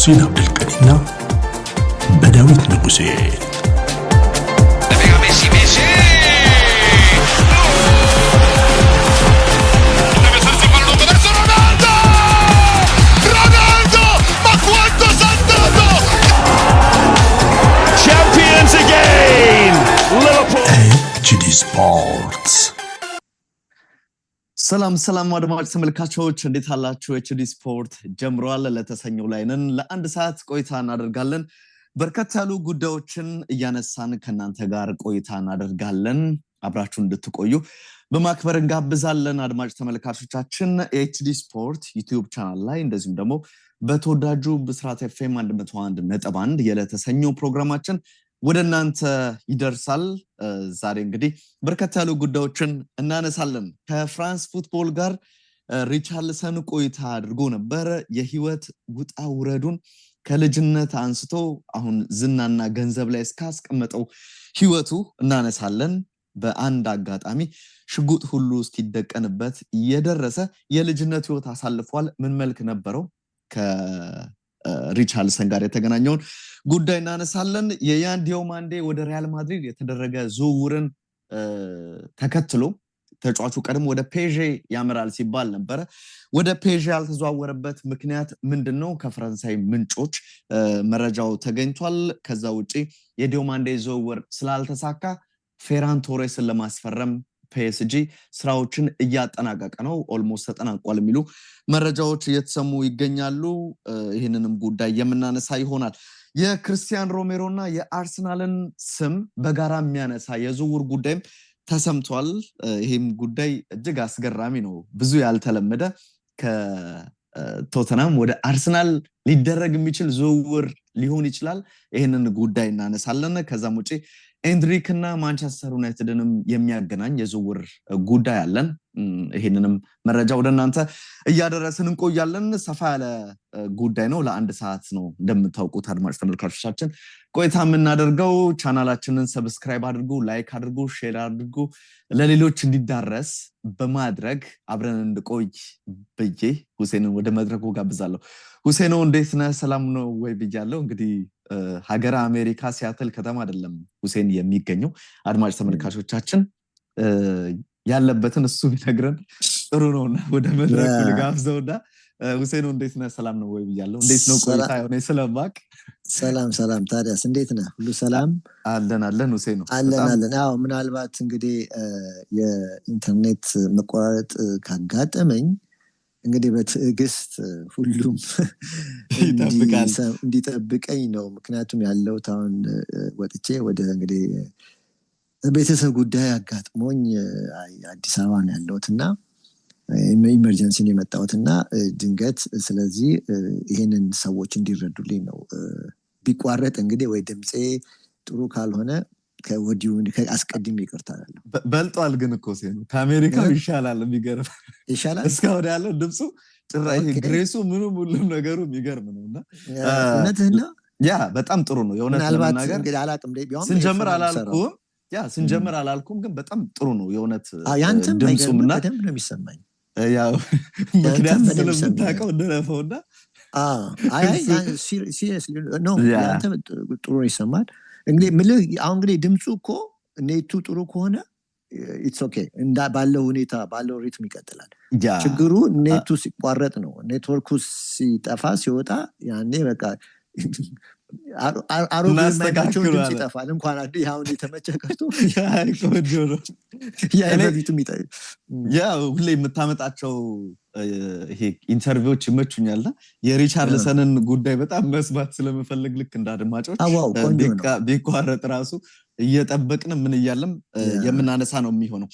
በሁሴን አብዱልቀኒና በዳዊት ንጉሴ HD Sports ሰላም አድማጭ ተመልካቾች እንዴት አላችሁ? HD ስፖርት ጀምሯል። ለተሰኘው ላይ ነን። ለአንድ ሰዓት ቆይታ እናደርጋለን። በርከት ያሉ ጉዳዮችን እያነሳን ከናንተ ጋር ቆይታ እናደርጋለን። አብራችሁ እንድትቆዩ በማክበር እንጋብዛለን። አድማጭ ተመልካቾቻችን HD ስፖርት ዩቲዩብ ቻናል ላይ እንደዚሁም ደግሞ በተወዳጁ ብስራት FM 101.1 የለተሰኘው ፕሮግራማችን ወደ እናንተ ይደርሳል። ዛሬ እንግዲህ በርከት ያሉ ጉዳዮችን እናነሳለን። ከፍራንስ ፉትቦል ጋር ሪቻርልሰን ቆይታ አድርጎ ነበር። የህይወት ውጣ ውረዱን ከልጅነት አንስቶ አሁን ዝናና ገንዘብ ላይ እስካስቀመጠው ህይወቱ እናነሳለን። በአንድ አጋጣሚ ሽጉጥ ሁሉ እስኪደቀንበት የደረሰ የልጅነት ህይወት አሳልፏል። ምን መልክ ነበረው? ሪቻርልሰን ጋር የተገናኘውን ጉዳይ እናነሳለን። የያን ዲዮማንዴ ወደ ሪያል ማድሪድ የተደረገ ዝውውርን ተከትሎ ተጫዋቹ ቀድሞ ወደ ፔዤ ያመራል ሲባል ነበር። ወደ ፔዤ ያልተዘዋወረበት ምክንያት ምንድነው? ከፈረንሳይ ምንጮች መረጃው ተገኝቷል። ከዛ ውጪ የዲዮማንዴ ዝውውር ስላልተሳካ ፌራን ቶሬስን ለማስፈረም PSG ስራዎችን እያጠናቀቀ ነው። ኦልሞስት ተጠናቋል የሚሉ መረጃዎች እየተሰሙ ይገኛሉ። ይህንንም ጉዳይ የምናነሳ ይሆናል። የክርስቲያን ሮሜሮና የአርሰናልን ስም በጋራ የሚያነሳ የዝውውር ጉዳይም ተሰምቷል። ይህም ጉዳይ እጅግ አስገራሚ ነው። ብዙ ያልተለመደ ከቶተናም ወደ አርሰናል ሊደረግ የሚችል ዝውውር ሊሆን ይችላል። ይህንን ጉዳይ እናነሳለን። ከዛም ውጪ ኤንድሪክ እና ማንቸስተር ዩናይትድንም የሚያገናኝ የዝውውር ጉዳይ አለን። ይሄንንም መረጃ ወደ እናንተ እያደረስን እንቆያለን። ሰፋ ያለ ጉዳይ ነው። ለአንድ ሰዓት ነው እንደምታውቁት አድማጭ ተመልካቾቻችን ቆይታ የምናደርገው። ቻናላችንን ሰብስክራይብ አድርጉ፣ ላይክ አድርጉ፣ ሼር አድርጉ፣ ለሌሎች እንዲዳረስ በማድረግ አብረን እንድቆይ ብዬ ሁሴንን ወደ መድረኩ ጋብዛለሁ። ሁሴኖ እንዴት ነህ? ሰላም ነው ወይ ብያለሁ። እንግዲህ ሀገረ አሜሪካ ሲያትል ከተማ አይደለም ሁሴን የሚገኘው። አድማጭ ተመልካቾቻችን ያለበትን እሱ ቢነግረን ጥሩ ነውና ወደ መድረኩ ልጋብዘውና ሁሴኖ እንዴት ነህ? ሰላም ነው ወይ ብያለሁ። እንዴት ነው ቆይታ? ሆነ ስለማቅ ሰላም ታዲያስ እንዴት ነህ? ሁሉ ሰላም አለን ሁሴኖ አለን። አዎ ምናልባት እንግዲህ የኢንተርኔት መቆራረጥ ካጋጠመኝ እንግዲህ በትዕግስት ሁሉም እንዲጠብቀኝ ነው። ምክንያቱም ያለው ታውን ወጥቼ ወደ እንግዲህ ቤተሰብ ጉዳይ አጋጥሞኝ አዲስ አበባ ነው ያለሁትና ኢመርጀንሲን የመጣሁትና ድንገት ስለዚህ ይሄንን ሰዎች እንዲረዱልኝ ነው። ቢቋረጥ እንግዲህ ወይ ድምጼ ጥሩ ካልሆነ ከወዲሁ አስቀድሜ ይቅርታ አላለሁ። በልጧል ግን እኮ ሲሆን ከአሜሪካው ይሻላል። የሚገርም ይሻላል እስካሁን ያለው ድምፁ ጭራሽ ግሬሱ ምኑም ሁሉም ነገሩ የሚገርም ነውና እውነትህና ያ በጣም ጥሩ ነው። የእውነት ምናልባት እንግዲህ አላቅም ስንጀምር አላልኩም ግን በጣም ጥሩ ነው የእውነት ያንተም ድምፁምና በደንብ ነው የሚሰማኝ። ያው ምክንያት ስለምታውቀው እንደለፈውና ሲሪየስሊ ነው ያንተ ጥሩ ነው ይሰማል። እንግዲህ ምልህ አሁን እንግዲህ ድምፁ እኮ ኔቱ ጥሩ ከሆነ ኢትስ ኦኬ ባለው ሁኔታ ባለው ሪትም ይቀጥላል። ችግሩ ኔቱ ሲቋረጥ ነው። ኔትወርኩ ሲጠፋ ሲወጣ ያኔ በቃ አሮጌ የማይናቸው ድምፅ ይጠፋል። እንኳን አሁን የተመቸ ቀርቶ ሁሌ የምታመጣቸው ይሄ ኢንተርቪዎች ይመቹኛልና የሪቻርልሰንን ጉዳይ በጣም መስማት ስለምፈልግ ልክ እንደ አድማጮች ቢቋረጥ ራሱ እየጠበቅን ምን እያለም የምናነሳ ነው የሚሆነው።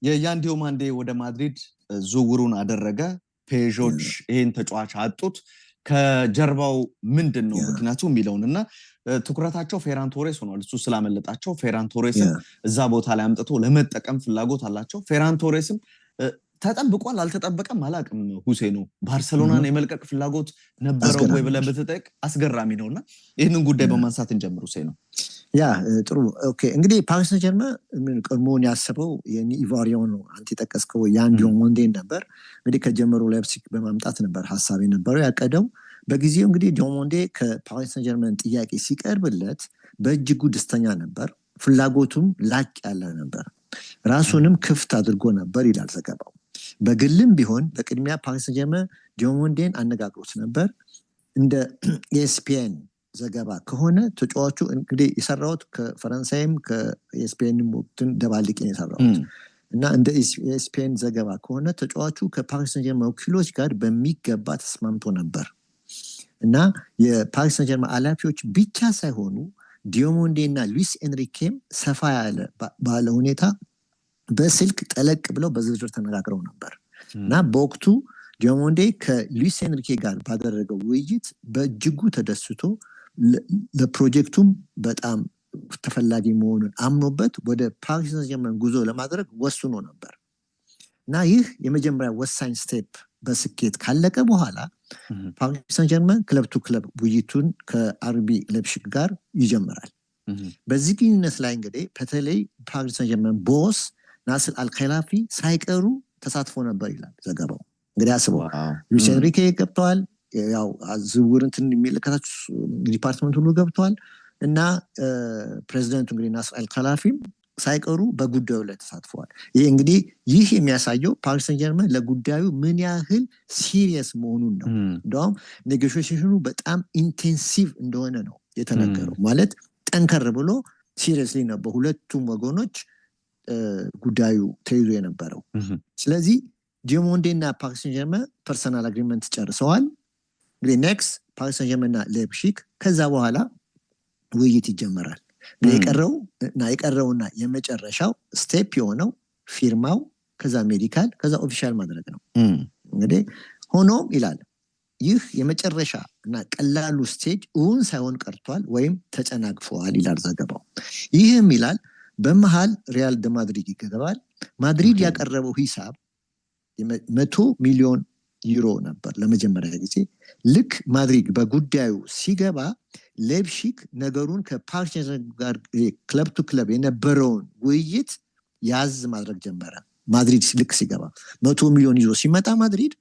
የያን ዲዮማንዴ ወደ ማድሪድ ዝውውሩን አደረገ። ፔዦች ይሄን ተጫዋች አጡት። ከጀርባው ምንድነው ምክንያቱ የሚለውንና ትኩረታቸው ፌራን ቶሬስ ሆኗል። እሱ ስላመለጣቸው ፌራን ቶሬስን እዛ ቦታ ላይ አምጥቶ ለመጠቀም ፍላጎት አላቸው። ፌራን ቶሬስም ተጠብቋል አልተጠበቀም አላቅም። ሁሴኑ ባርሴሎናን የመልቀቅ ፍላጎት ነበረው ወይ ብለህ ብትጠይቅ አስገራሚ ነውና ይህንን ጉዳይ በማንሳት እንጀምር ሁሴኑ። ያ ጥሩ ኦኬ። እንግዲህ ፓሪስ ሰን-ጀርመን ቀድሞውን ያሰበው የኢቫሪዮን ነው አንተ የጠቀስከው ያን ዲዮማንዴ ነበር። እንግዲህ ከጀመሩ ላይፕሲግ በማምጣት ነበር ሐሳብ የነበረው ያቀደው። በጊዜው እንግዲህ ዲዮሞንዴ ከፓሪስ ሰን ጀርመን ጥያቄ ሲቀርብለት በእጅጉ ደስተኛ ነበር። ፍላጎቱም ላቅ ያለ ነበር። ራሱንም ክፍት አድርጎ ነበር ይላል ዘገባው። በግልም ቢሆን በቅድሚያ ፓሪስ ሰን ጀርመን ዲዮሞንዴን አነጋግሮት ነበር። እንደ ኤስፒኤን ዘገባ ከሆነ ተጫዋቹ እንግዲህ የሰራሁት ከፈረንሳይም ከኤስፒኤንም ወቅትን ደባልቄ የሰራሁት እና እንደ ኤስፒኤን ዘገባ ከሆነ ተጫዋቹ ከፓሪስ ሰን ጀርመን ወኪሎች ጋር በሚገባ ተስማምቶ ነበር እና የፓሪስ ሰን ጀርመን ኃላፊዎች ብቻ ሳይሆኑ ዲዮሞንዴ እና ሉዊስ ኤንሪኬም ሰፋ ያለ ባለ ሁኔታ በስልክ ጠለቅ ብለው በዝርዝር ተነጋግረው ነበር እና በወቅቱ ዲዮሞንዴ ከሉዊስ ኤንሪኬ ጋር ባደረገው ውይይት በእጅጉ ተደስቶ ለፕሮጀክቱም በጣም ተፈላጊ መሆኑን አምኖበት ወደ ፓሪስ ሰን ጀርመን ጉዞ ለማድረግ ወስኖ ነበር እና ይህ የመጀመሪያ ወሳኝ ስቴፕ በስኬት ካለቀ በኋላ ፓሪስ ሰን ጀርመን ክለብ ቱ ክለብ ውይይቱን ከአርቢ ላይፕዚግ ጋር ይጀምራል። በዚህ ግንኙነት ላይ እንግዲህ በተለይ ፓሪስ ሰን ጀርመን ቦስ ናስር አልኸላፊ ሳይቀሩ ተሳትፎ ነበር ይላል ዘገባው። እንግዲህ አስበው ሉዊስ ኤንሪኬ ገብተዋል፣ ያው ዝውውር እንትን የሚመለከታቸው ዲፓርትመንት ሁሉ ገብተዋል እና ፕሬዚደንቱ እንግዲህ ናስር አልኸላፊም ሳይቀሩ በጉዳዩ ላይ ተሳትፈዋል። ይህ እንግዲህ የሚያሳየው ፓሪስ ሰን ጀርመን ለጉዳዩ ምን ያህል ሲሪየስ መሆኑን ነው። እንደውም ኔጎሽዬሽኑ በጣም ኢንቴንሲቭ እንደሆነ ነው የተነገረው። ማለት ጠንከር ብሎ ሲሪየስሊ ነው በሁለቱም ወገኖች ጉዳዩ ተይዞ የነበረው። ስለዚህ ዲዮሞንዴ እና ፓሪስ ሰን ጀርመን ፐርሰናል አግሪመንት ጨርሰዋል። እንግዲህ ኔክስት ፓሪስ ሰን ጀርመን እና ላይፕዚግ ከዛ በኋላ ውይይት ይጀመራል። የቀረውና የመጨረሻው ስቴፕ የሆነው ፊርማው፣ ከዛ ሜዲካል፣ ከዛ ኦፊሻል ማድረግ ነው። እንግዲህ ሆኖም ይላል ይህ የመጨረሻ እና ቀላሉ ስቴጅ እውን ሳይሆን ቀርቷል ወይም ተጨናግፈዋል ይላል ዘገባው። ይህም ይላል በመሃል ሪያል ደ ማድሪድ ይገባል። ማድሪድ ያቀረበው ሂሳብ 100 ሚሊዮን ዩሮ ነበር ለመጀመሪያ ጊዜ። ልክ ማድሪድ በጉዳዩ ሲገባ ላይፕዚግ ነገሩን ከፓሪስ ጋር ክለብ ቱ ክለብ የነበረውን ውይይት ያዝ ማድረግ ጀመረ። ማድሪድ ልክ ሲገባ 100 ሚሊዮን ዩሮ ሲመጣ ማድሪድ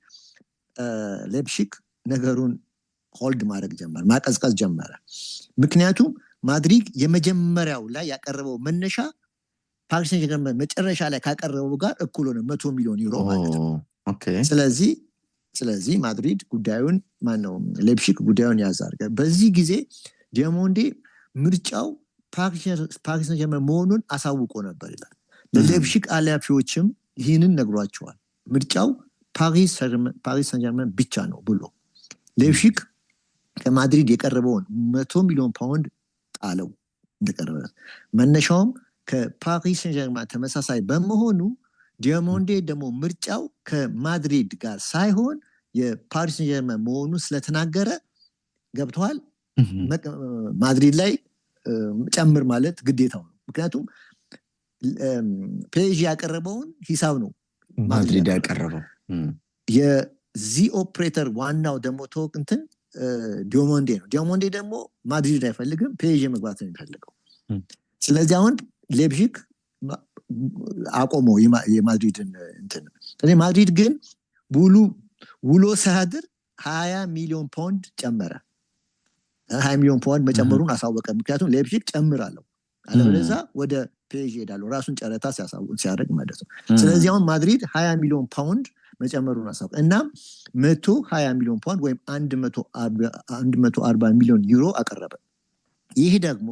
ላይፕዚግ ነገሩን ሆልድ ማድረግ ጀመረ፣ ማቀዝቀዝ ጀመረ። ምክንያቱም ማድሪድ የመጀመሪያው ላይ ያቀረበው መነሻ ፓሪስ ሰን ጀርመን መጨረሻ ላይ ካቀረበው ጋር እኩል ሆነ 100 ሚሊዮን ዩሮ ማለት ነው። ስለዚህ ማድሪድ ጉዳዩን ላይፕዚግ ጉዳዩን ያዝ አድርገ። በዚህ ጊዜ ዲዮሞንዴ ምርጫው ፓሪስ ሰን ጀርመን መሆኑን አሳውቆ ነበር ይላል። ለላይፕዚግ ኃላፊዎችም ይህንን ነግሯቸዋል። ምርጫው ፓሪስ ሰን ጀርመን ብቻ ነው ብሎ ላይፕዚግ ከማድሪድ የቀረበውን 100 ሚሊዮን ፓውንድ ጣለው እንደቀረበ። መነሻውም ከፓሪስ ሰን ጀርመን ተመሳሳይ በመሆኑ ዲዮሞንዴ ደግሞ ምርጫው ከማድሪድ ጋር ሳይሆን የፓሪስ ሰን ጀርመን መሆኑ ስለተናገረ ገብተዋል ማድሪድ ላይ ጨምር ማለት ግዴታው ነው። ምክንያቱም ፔዥ ያቀረበውን ሂሳብ ነው ማድሪድ ያቀረበው። የዚህ ኦፕሬተር ዋናው ደግሞ እንትን ዲዮሞንዴ ነው። ዲዮሞንዴ ደግሞ ማድሪድ አይፈልግም፣ ፔዥ መግባት ነው የሚፈልገው። ስለዚህ አሁን ላይፕዚግ አቆመው የማድሪድን እንትን። ስለዚህ ማድሪድ ግን ውሎ ሳያድር 20 ሚሊዮን ፓውንድ ጨመረ። 20 ሚሊዮን ፓውንድ መጨመሩን አሳወቀ። ምክንያቱም ላይፕዚግ ጨምራለሁ አለበለዚያ ወደ ፔዥ ሄዳለሁ ራሱን ጨረታ ሲያደርግ ማለት ነው። ስለዚህ አሁን ማድሪድ 20 ሚሊዮን ፓውንድ መጨመሩን አሳወቀ እና 120 ሚሊዮን ፓውንድ ወይም 140 ሚሊዮን ዩሮ አቀረበ። ይህ ደግሞ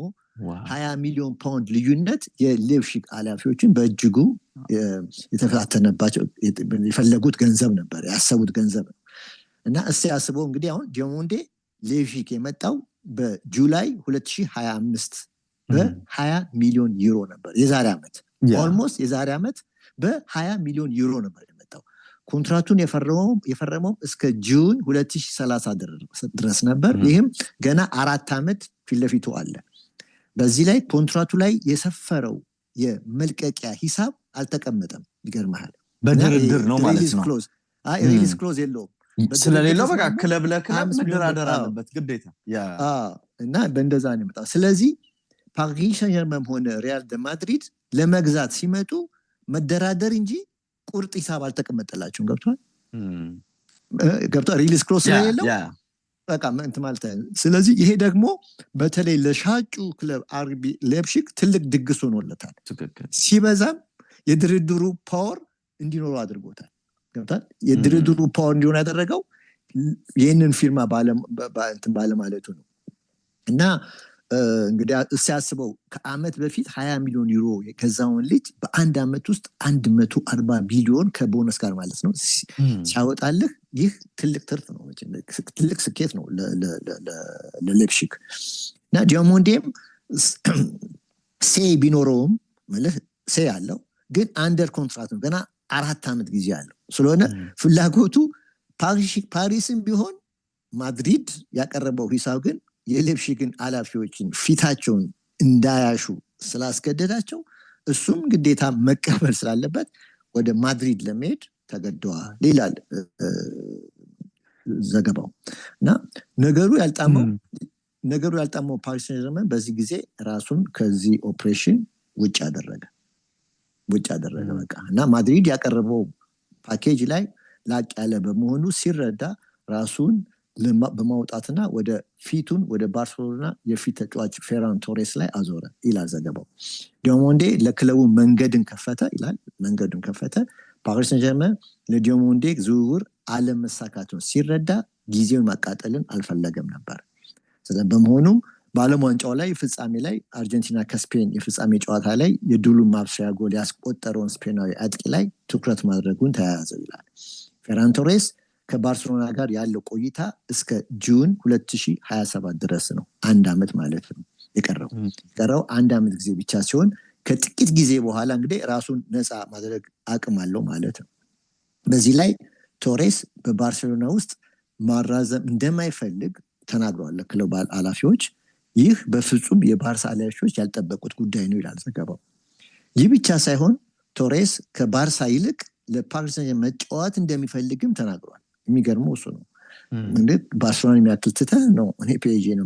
20 ሚሊዮን ፓውንድ ልዩነት የላይፕዚግ ኃላፊዎችን በእጅጉ የተፈታተነባቸው የፈለጉት ገንዘብ ነበር፣ ያሰቡት ገንዘብ ነው እና እስቲ አስበው እንግዲህ አሁን ዲዮሞንዴ ላይፕዚግ የመጣው በጁላይ 2025 በ20 ሚሊዮን ዩሮ ነበር። የዛሬ ዓመት ኦልሞስት የዛሬ ዓመት በ20 ሚሊዮን ዩሮ ነበር የመጣው። ኮንትራቱን የፈረመው እስከ ጁን 2030 ድረስ ነበር። ይህም ገና 4 ዓመት ፊት ለፊቱ አለ። በዚህ ላይ ኮንትራቱ ላይ የሰፈረው የመልቀቂያ ሂሳብ አልተቀመጠም። ይገርምሃል። በድርድር ነው ማለት ነው። ሪሊዝ ክሎዝ የለውም። ስለሌለው በቃ ክለብ ለክለብ መደራደር አለበት ግዴታ እና በእንደዛ ነው የመጣው። ስለዚህ ፓሪስ ሰን ጀርመን ሆነ ሪያል ደ ማድሪድ ለመግዛት ሲመጡ መደራደር እንጂ ቁርጥ ሂሳብ አልተቀመጠላቸውም። ገብቷል። ሪሊዝ ክሎዝ ስለሌለው በቃ እንትን ማለት ስለዚህ ይሄ ደግሞ በተለይ ለሻጩ ክለብ አርቢ ሌፕሺግ ትልቅ ድግስ ሆኖለታል። ሲበዛም የድርድሩ ፓወር እንዲኖሩ አድርጎታል። ገብቷል። የድርድሩ ፓወር እንዲሆን ያደረገው ይህንን ፊርማ ባለማለቱ ነው። እና እንግዲህ ሲያስበው ከአመት በፊት 20 ሚሊዮን ዩሮ የገዛውን ልጅ በአንድ አመት ውስጥ 140 ቢሊዮን ከቦነስ ጋር ማለት ነው ሲያወጣልህ ይህ ትልቅ ትርፍ ነው፣ ትልቅ ስኬት ነው ለሌፕሺግ። እና ዲያሞንዴም ሴይ ቢኖረውም ማለት ሴይ አለው ግን አንደር ኮንትራክት ነው፣ ገና 4 አመት ጊዜ አለው። ስለሆነ ፍላጎቱ ፓሪስም ቢሆን ማድሪድ ያቀረበው ሂሳብ ግን የሌፕሺግን ኃላፊዎችን ፊታቸውን እንዳያሹ ስላስገደዳቸው እሱም ግዴታ መቀበል ስላለበት ወደ ማድሪድ ለመሄድ ተገደዋል ይላል ዘገባው። እና ነገሩ ያልጣመው ፓሪስ ሴን ዠርመን በዚህ ጊዜ ራሱን ከዚህ ኦፕሬሽን ውጭ አደረገ በቃ። እና ማድሪድ ያቀረበው ፓኬጅ ላይ ላቅ ያለ በመሆኑ ሲረዳ ራሱን በማውጣትና ፊቱን ወደ ባርሴሎና የፊት ተጫዋች ፌራን ቶሬስ ላይ አዞረ ይላል ዘገባው። ዲያሞንዴ ለክለቡ መንገድን ከፈተ። ፓሪስ ሴን ዠርመን ለዲያሞንዴ ዝውውር አለመሳካቱን ሲረዳ ጊዜውን ማቃጠልን አልፈለገም ነበር። በመሆኑም በዓለም ዋንጫው ላይ ፍጻሜ ላይ አርጀንቲና ከስፔን የፍጻሜ ጨዋታ ላይ የድሉን ማብሰያ ጎል ያስቆጠረውን ስፔናዊ አጥቂ ላይ ትኩረት ማድረጉን ተያያዘው ይላል። ፌራን ቶሬስ ከባርሴሎና ጋር ያለው ቆይታ እስከ ጁን 2027 ድረስ ነው። 1 አመት ማለት ነው የቀረው 1 አመት ጊዜ ብቻ ሲሆን ከጥቂት ጊዜ በኋላ እንግዲህ ራሱን ነፃ ማድረግ አቅም አለው ማለት ነው። በዚህ ላይ ቶሬስ በባርሴሎና ውስጥ ማራዘም እንደማይፈልግ ተናግረዋል ለክለብ ኃላፊዎች። ይህ በፍጹም የባርሳ ኃላፊዎች ያልጠበቁት ጉዳይ ነው ይላል ዘገባው። ይህ ብቻ ሳይሆን ቶሬስ ከባርሳ ይልቅ ለፓሪስ ሴን መጫወት እንደሚፈልግም ተናግሯል። የሚገርመው እሱ ነው። እንዴት ባርሴሎና የሚያክል ትተህ ነው እኔ ፒኤስጂ ነው።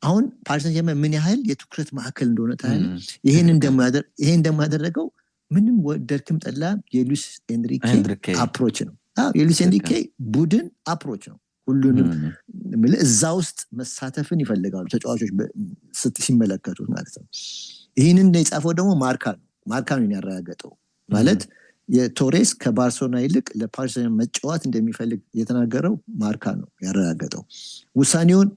አሁን ፓሪስ ሴን ዠርመን ምን ያህል የትኩረት ማዕከል እንደሆነ ታያለ። ይሄን እንደማያደረገው ምንም ወደድክም ጠላ የሉዊስ ኤንሪኬ አፕሮች ነው። የሉዊስ ኤንሪኬ ቡድን አፕሮች ነው። ሁሉንም እዛ ውስጥ መሳተፍን ይፈልጋሉ ተጫዋቾች ሲመለከቱት ማለት ነው። ይህንን የጻፈው ደግሞ ማርካ ነው ያረጋገጠው ማለት የቶሬስ ከባርሴሎና ይልቅ ለፓሪስ ሴን መጫወት እንደሚፈልግ የተናገረው ማርካ ነው ያረጋገጠው። ውሳኔውን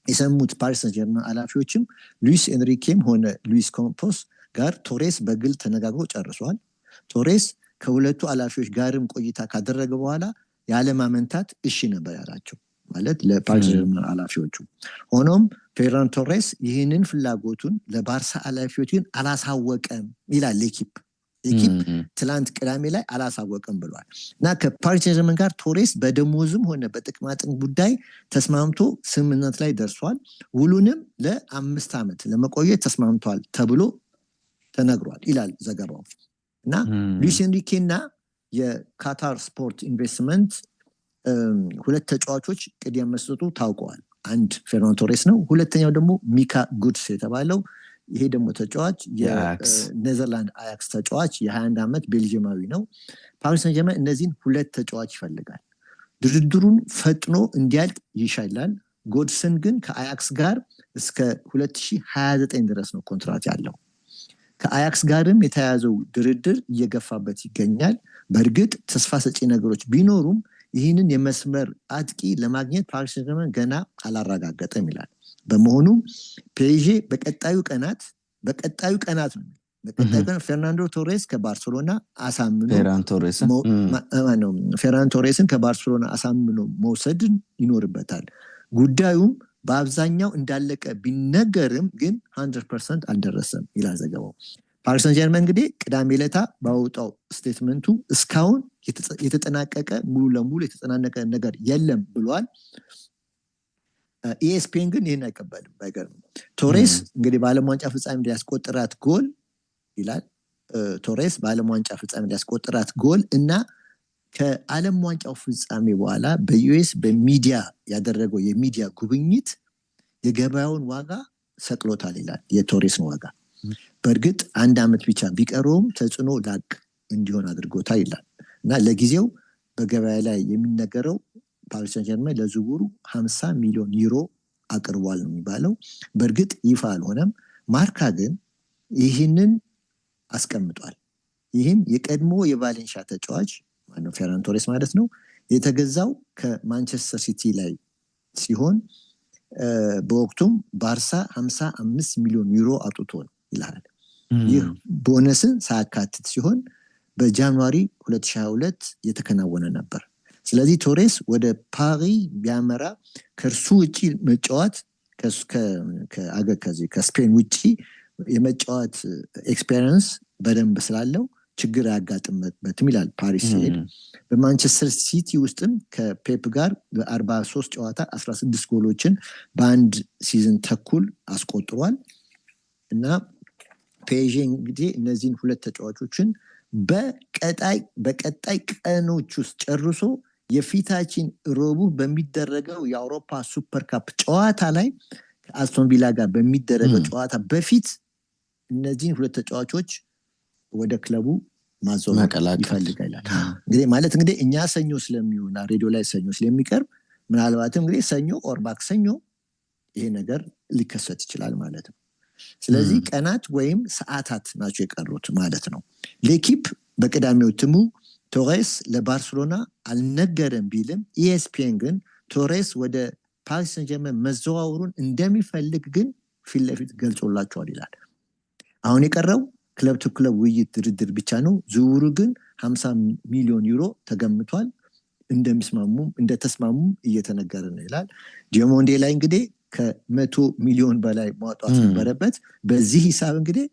የሰሙት ፓሪስ ሴን ዠርመን ኃላፊዎችም ሉዊስ ኤንሪኬም ሆነ ሉዊስ ካምፖስ ጋር ቶሬስ በግል ተነጋግሮ ጨርሷል። ቶሬስ ከሁለቱ ኃላፊዎች ጋርም ቆይታ ካደረገ በኋላ ያለማመንታት እሺ ነበር ያላቸው ማለት ለፓሪስ ሴን ዠርመን ኃላፊዎቹ። ሆኖም ፌራን ቶሬስ ይህንን ፍላጎቱን ለባርሳ ኃላፊዎች ግን አላሳወቀም ይላል ኤኪፕ ትላንት ቅዳሜ ላይ አላሳወቀም ብሏል። እና ከፓሪስ ሴን ዠርመን ጋር ቶሬስ በደሞዝም ሆነ በጥቅማጥቅም ጉዳይ ተስማምቶ ስምምነት ላይ ደርሷል። ውሉንም ለ5 አመት ለመቆየት ተስማምቷል ተብሎ ተነግሯል ይላል ዘገባው። እና ሉዊስ ኤንሪኬ እና የካታር ስፖርት ኢንቨስትመንት 2 ተጫዋቾች ቅድሚያ መስጠቱ ታውቀዋል። አንድ ፌራን ቶሬስ ነው። ሁለተኛው ደግሞ ሚካ ጉድስ የተባለው ይሄ ደግሞ ተጫዋች የኔዘርላንድ አያክስ ተጫዋች የ21 አመት ቤልጂየማዊ ነው። ፓሪስ ሴን ዠርመን እነዚህን 2 ተጫዋች ይፈልጋል። ድርድሩን ፈጥኖ እንዲያልቅ ይሻላል። ጎድስን ግን ከአያክስ ጋር እስከ 2029 ድረስ ነው ኮንትራት ያለው። ከአያክስ ጋርም የተያያዘው ድርድር እየገፋበት ይገኛል። በእርግጥ ተስፋ ሰጪ ነገሮች ቢኖሩም ይህንን የመስመር አጥቂ ለማግኘት ፓሪስ ሴን ዠርመን ገና አላረጋገጠም ይላል። በመሆኑም ፒኤስጂ በቀጣዩ ቀናት ፌርናንዶ ቶሬስ ከባርሴሎና ፌራን ቶሬስን ከባርሴሎና አሳምኖ መውሰድን ይኖርበታል። ጉዳዩም በአብዛኛው እንዳለቀ ቢነገርም ግን 100% አልደረሰም ይላል ዘገባው። ፓሪስ ሴን ዠርመን እንግዲህ ቅዳሜ ዕለት ባወጣው ስቴትመንቱ እስካሁን የተጠናቀቀ ሙሉ ለሙሉ የተጠናቀቀ ነገር የለም ብሏል። ኢኤስፒኤን ግን ይህን አይቀበልም። ባይገርም ቶሬስ እንግዲህ በዓለም ዋንጫ ፍጻሜ ሊያስቆጥራት ጎል ይላል። ቶሬስ በዓለም ዋንጫ ፍጻሜ ሊያስቆጥራት ጎል እና ከዓለም ዋንጫው ፍጻሜ በኋላ በዩኤስ በሚዲያ ያደረገው የሚዲያ ጉብኝት የገበያውን ዋጋ ሰቅሎታል ይላል። የቶሬስን ዋጋ በእርግጥ 1 አመት ብቻ ቢቀረውም ተጽዕኖ ላቅ እንዲሆን አድርጎታል ይላል። እና ለጊዜው በገበያ ላይ የሚነገረው ፓሪስ ሰን ጀርመን ለዝውውሩ 50 ሚሊዮን ዩሮ አቅርቧል ነው የሚባለው። በእርግጥ ይፋ አልሆነም። ማርካ ግን ይህንን አስቀምጧል። ይህም የቀድሞ የቫሌንሻ ተጫዋች ማነው ፌራን ቶሬስ ማለት ነው የተገዛው ከማንቸስተር ሲቲ ላይ ሲሆን በወቅቱም ባርሳ 55 ሚሊዮን ዩሮ አውጥቶ ነው ይላል። ይህ ቦነስን ሳያካትት ሲሆን በጃንዋሪ 2022 የተከናወነ ነበር። ስለዚህ ቶሬስ ወደ ፓሪ ቢያመራ ከእርሱ ውጪ መጫወት ከስፔን ውጪ የመጫወት ኤክስፔሪንስ በደንብ ስላለው ችግር አያጋጥምበትም ይላል ፓሪስ ሲሄድ። በማንቸስተር ሲቲ ውስጥም ከፔፕ ጋር በ43 ጨዋታ 16 ጎሎችን በአንድ ሲዝን ተኩል አስቆጥሯል እና ፔዤ እንግዲህ እነዚህን ሁለት ተጫዋቾችን በቀጣይ ቀኖች ውስጥ ጨርሶ የፊታችን ረቡዕ በሚደረገው የአውሮፓ ሱፐር ካፕ ጨዋታ ላይ ከአስቶን ቪላ ጋር በሚደረገው ጨዋታ በፊት እነዚህን ሁለት ተጫዋቾች ወደ ክለቡ ማዘዋወር ይፈልጋል። እንግዲህ ማለት እንግዲህ እኛ ሰኞ ስለሚሆን ሬዲዮ ላይ ሰኞ ስለሚቀርብ ምናልባትም እንግዲህ ሰኞ ኦር ማክሰኞ ይሄ ነገር ሊከሰት ይችላል ማለት ነው። ስለዚህ ቀናት ወይም ሰዓታት ናቸው የቀሩት ማለት ነው። ሌኪፕ በቅዳሜው እትሙ ቶሬስ ለባርሴሎና አልነገረም ቢልም ኢኤስፒኤን ግን ቶሬስ ወደ ፓሪስ ሰን ጀርመን መዘዋወሩን እንደሚፈልግ ግን ፊት ለፊት ገልጾላቸዋል ይላል። አሁን የቀረው ክለብ ቱ ክለብ ውይይት ድርድር ብቻ ነው። ዝውውሩ ግን 50 ሚሊዮን ዩሮ ተገምቷል። እንደተስማሙም እየተነገረ ነው ይላል። ዲሞንዴ ላይ እንግዲህ ከ100 ሚሊዮን በላይ ማውጣት ነበረበት። በዚህ ሂሳብ እንግዲህ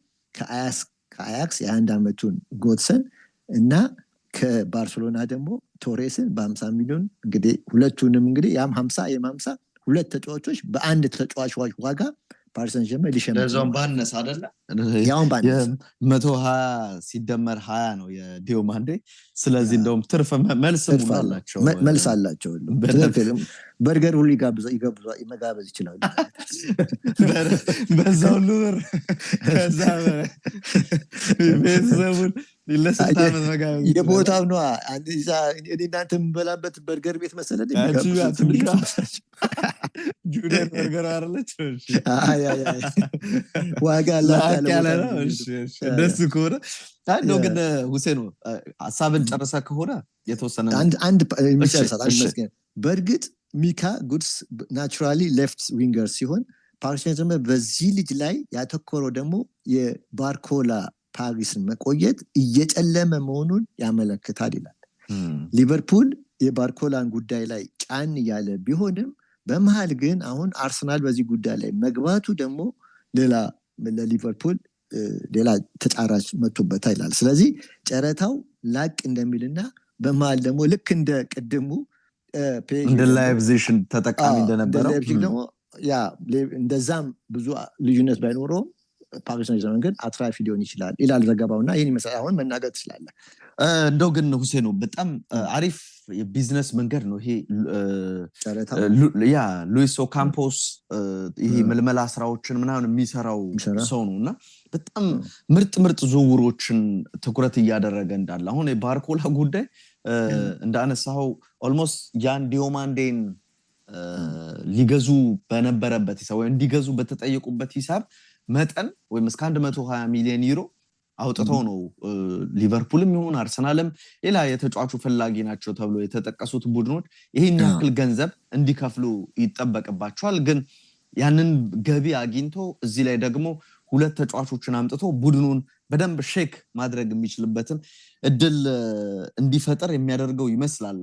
ከአያክስ የ1 ዓመቱን ጎትሰን እና ከባርሴሎና ደግሞ ቶሬስን በ50 ሚሊዮን እንግዲህ ሁለቱንም እንግዲህ ያም 50 ሁለት ተጫዋቾች በአንድ ተጫዋች ዋጋ ፓሪስ ሰን ጀርመን ሊሸምት ለዛም ባነስ አይደለ? ያውን ባነስ 120 ሲደመር 20 ነው የዲዮማንዴ። ስለዚህ እንደውም ትርፍ መልስ አላቸው። በርገር ሁሉ መጋበዝ ይችላሉ። በዛ ሁሉ ብር ከዛ ቤተሰቡን ለስንት ዓመት መጋበዝ የቦታው ነው። እናንተ የምንበላበት በርገር ቤት መሰለህ ጁኒየር በርገር አለች። ዋጋ ያለ ነው። ደስ ከሆነ እንደው ግን ሁሴን ሀሳብን ጨርሰ ከሆነ የተወሰነ አንድ መስገን በእርግጥ ሚካ ጉድስ ናቹራሊ ሌፍት ዊንገር ሲሆን ፓሪስ ሰን ጀርመን በዚህ ልጅ ላይ ያተኮረው ደግሞ የባርኮላ ፓሪስን መቆየት እየጨለመ መሆኑን ያመለክታል ይላል። ሊቨርፑል የባርኮላን ጉዳይ ላይ ጫን እያለ ቢሆንም በመሃል ግን አሁን አርሰናል በዚህ ጉዳይ ላይ መግባቱ ደግሞ ለሊቨርፑል ሌላ ተጫራች መጥቶበታ ይላል። ስለዚህ ጨረታው ላቅ እንደሚልና በመሃል ደግሞ ልክ እንደ ቅድሙ እንደ ላይፕዚሽን ተጠቃሚ እንደነበረው ደግሞ እንደዛም ብዙ ልዩነት ባይኖረውም ፓሪስ ሰን ጀርመን ግን አትራፊ ሊሆን ይችላል ይላል ዘገባውና ይህን ይመስላል። አሁን መናገር ትችላለህ። እንደው ግን ሁሴኑ በጣም አሪፍ የቢዝነስ መንገድ ነው ይሄ። ሉዊስ ኦካምፖስ ይሄ መልመላ ስራዎችን ምናምን የሚሰራው ሰው ነው እና በጣም ምርጥ ዝውውሮችን ትኩረት እያደረገ እንዳለ አሁን የባርኮላ ጉዳይ እንዳነሳው ኦልሞስት ያን ዲዮማንዴን ሊገዙ በነበረበት ሂሳብ ወይ እንዲገዙ በተጠየቁበት ሂሳብ መጠን ወይም እስከ 120 ሚሊዮን ዩሮ አውጥተው ነው ሊቨርፑልም ይሁን አርሰናልም ሌላ የተጫዋቹ ፈላጊ ናቸው ተብሎ የተጠቀሱት ቡድኖች ይህን ያክል ገንዘብ እንዲከፍሉ ይጠበቅባቸዋል። ግን ያንን ገቢ አግኝቶ እዚህ ላይ ደግሞ ሁለት ተጫዋቾችን አምጥቶ ቡድኑን በደንብ ሼክ ማድረግ የሚችልበትን እድል እንዲፈጠር የሚያደርገው ይመስላል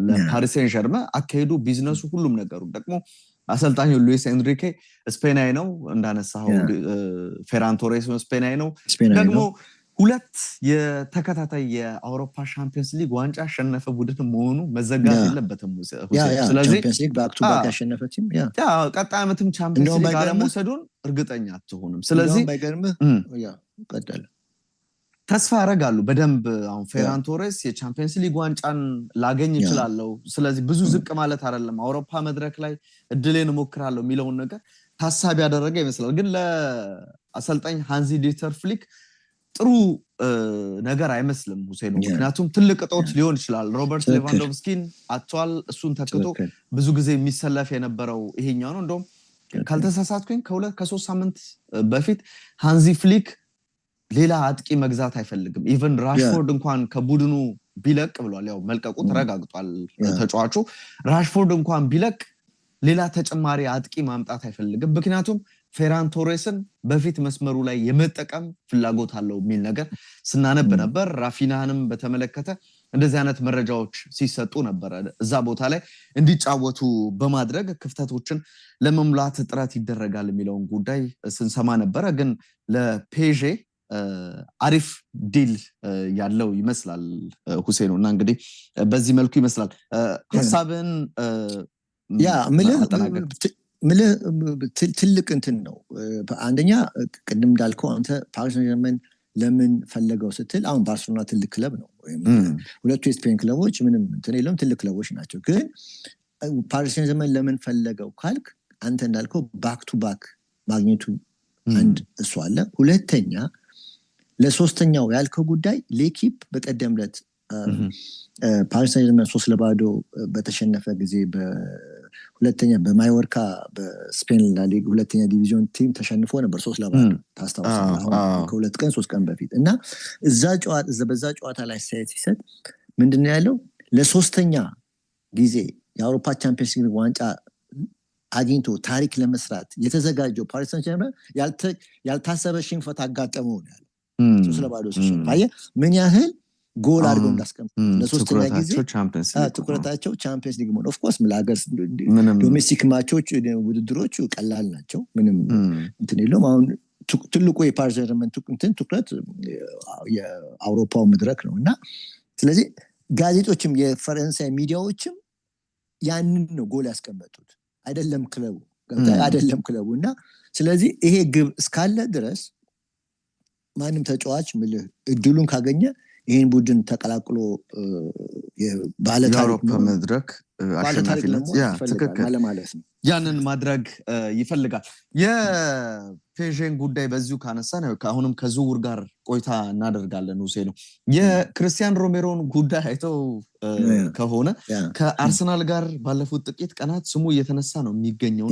ለፓሪስ ሰን ጀርመን። አካሄዱ፣ ቢዝነሱ፣ ሁሉም ነገሩ ደግሞ አሰልጣኙ ሉዊስ ኤንሪኬ ስፔናዊ ነው እንዳነሳው። ፌራን ቶሬስ ስፔናዊ ነው። ደግሞ ሁለት የተከታታይ የአውሮፓ ሻምፒዮንስ ሊግ ዋንጫ ያሸነፈ ቡድን መሆኑ መዘጋት የለበትም። ስለዚህ ቀጣይ ዓመትም ቻምፒዮንስ ሊግ አለመውሰዱን እርግጠኛ አትሆንም። ስለዚህ ተስፋ ያደርጋሉ በደንብ። አሁን ፌራን ቶሬስ የቻምፒዮንስ ሊግ ዋንጫን ላገኝ ይችላለው፣ ስለዚህ ብዙ ዝቅ ማለት አይደለም፣ አውሮፓ መድረክ ላይ እድሌን እሞክራለሁ የሚለውን ነገር ታሳቢ ያደረገ ይመስላል። ግን ለአሰልጣኝ ሃንዚ ዲተር ፍሊክ ጥሩ ነገር አይመስልም ሁሴኑ ምክንያቱም ትልቅ እጦት ሊሆን ይችላል ሮበርት ሌቫንዶቭስኪን አጥቷል እሱን ተክቶ ብዙ ጊዜ የሚሰለፍ የነበረው ይሄኛው ነው እንደውም ካልተሳሳትኩኝ ከ2-3 ሳምንት በፊት ሃንዚ ፍሊክ ሌላ አጥቂ መግዛት አይፈልግም ኢቨን ራሽፎርድ እንኳን ከቡድኑ ቢለቅ ብሏል ያው መልቀቁ ተረጋግጧል ተጫዋቹ ራሽፎርድ እንኳን ቢለቅ ሌላ ተጨማሪ አጥቂ ማምጣት አይፈልግም ምክንያቱም ፌራን ቶሬስን በፊት መስመሩ ላይ የመጠቀም ፍላጎት አለው የሚል ነገር ስናነብ ነበር ራፊናንም በተመለከተ እንደዚህ አይነት መረጃዎች ሲሰጡ ነበር እዛ ቦታ ላይ እንዲጫወቱ በማድረግ ክፍተቶችን ለመሙላት ጥረት ይደረጋል የሚለውን ጉዳይ ስንሰማ ነበር ግን ለፔዤ አሪፍ ዲል ያለው ይመስላል ሁሴኑ እና እንግዲህ በዚህ መልኩ ይመስላል ሐሳብን ያ ምልህ ትልቅ እንትን ነው አንደኛ ቅድም እንዳልከው አንተ ፓሪስ ጀርመን ለምን ፈለገው ስትል አሁን ባርሴሎና ትልቅ ክለብ ነው ሁለቱ የስፔን ክለቦች ምንም እንትን የለም ትልቅ ክለቦች ናቸው ግን ፓሪስ ጀርመን ለምን ፈለገው ካልክ አንተ እንዳልከው ባክ ቱ ባክ ማግኘቱ አንድ እሱ አለ ሁለተኛ ለሶስተኛው ያልከው ጉዳይ ሌኪፕ በቀደምለት ፓሪስ ጀርመን 3-0 በተሸነፈ ጊዜ ሁለተኛ በማዮርካ በስፔን ላሊግ ሁለተኛ ዲቪዥን ቲም ተሸንፎ ነበር 3-0 ታስታውሳለህ ከሁለት ቀን 3 ቀን በፊት እና በዛ ጨዋታ ላይ ሲሰጥ ምንድነው ያለው ለሶስተኛ ጊዜ የአውሮፓ ቻምፒየንስ ሊግ ዋንጫ አግኝቶ ታሪክ ለመስራት የተዘጋጀው ፓሪስ ጀርመን ያልታሰበ ሽንፈት አጋጠመው ነው ያለው 3-0 ሲሸነፍ ምን ያህል ጎል አድርገው እንዳስቀምጡ ለሶስተኛ ጊዜ ትኩረታቸው ቻምፒየንስ ሊግ ኦፍ ኮርስ ለሀገር ዶሜስቲክ ማቾች ውድድሮች ቀላል ናቸው ምንም እንትን የለውም አሁን ትልቁ የፓሪስ ጀርመን ትኩረት የአውሮፓው መድረክ ነው እና ስለዚህ ጋዜጦችም የፈረንሳይ ሚዲያዎችም ያንን ነው ጎል ያስቀመጡት አይደለም ክለቡ እና ስለዚህ ይሄ ግብ እስካለ ድረስ ማንም ተጫዋች ምልህ እድሉን ካገኘ ይሄን ቡድን ተቀላቅሎ የባለታሪክ መድረክ አሸናፊነት ትክክል ማለት ነው ያንን ማድረግ ይፈልጋል የፔዥን ጉዳይ በዚሁ ካነሳ ነው አሁንም ከዝውውር ጋር ቆይታ እናደርጋለን ሁሴኑ የክርስቲያን ሮሜሮን ጉዳይ አይተው ከሆነ ከአርሰናል ጋር ባለፉት ጥቂት ቀናት ስሙ እየተነሳ ነው የሚገኘው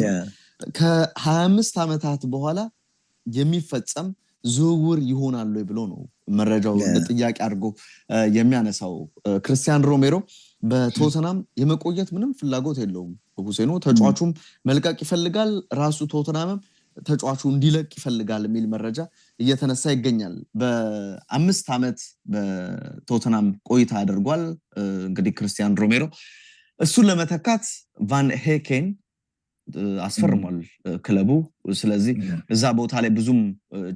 ከ25 ዓመታት በኋላ የሚፈጸም ዝውውር ይሆናል ብሎ ነው መረጃው ጥያቄ አድርጎ የሚያነሳው ክርስቲያን ሮሜሮ በቶተናም የመቆየት ምንም ፍላጎት የለውም ሁሴኑ ተጫዋቹም መልቀቅ ይፈልጋል ራሱ ቶተናምም ተጫዋቹ እንዲለቅ ይፈልጋል የሚል መረጃ እየተነሳ ይገኛል በ5 ዓመት በቶተናም ቆይታ አድርጓል እንግዲህ ክርስቲያን ሮሜሮ እሱን ለመተካት ቫን ሄኬን አስፈርሟል ክለቡ ስለዚህ እዛ ቦታ ላይ ብዙም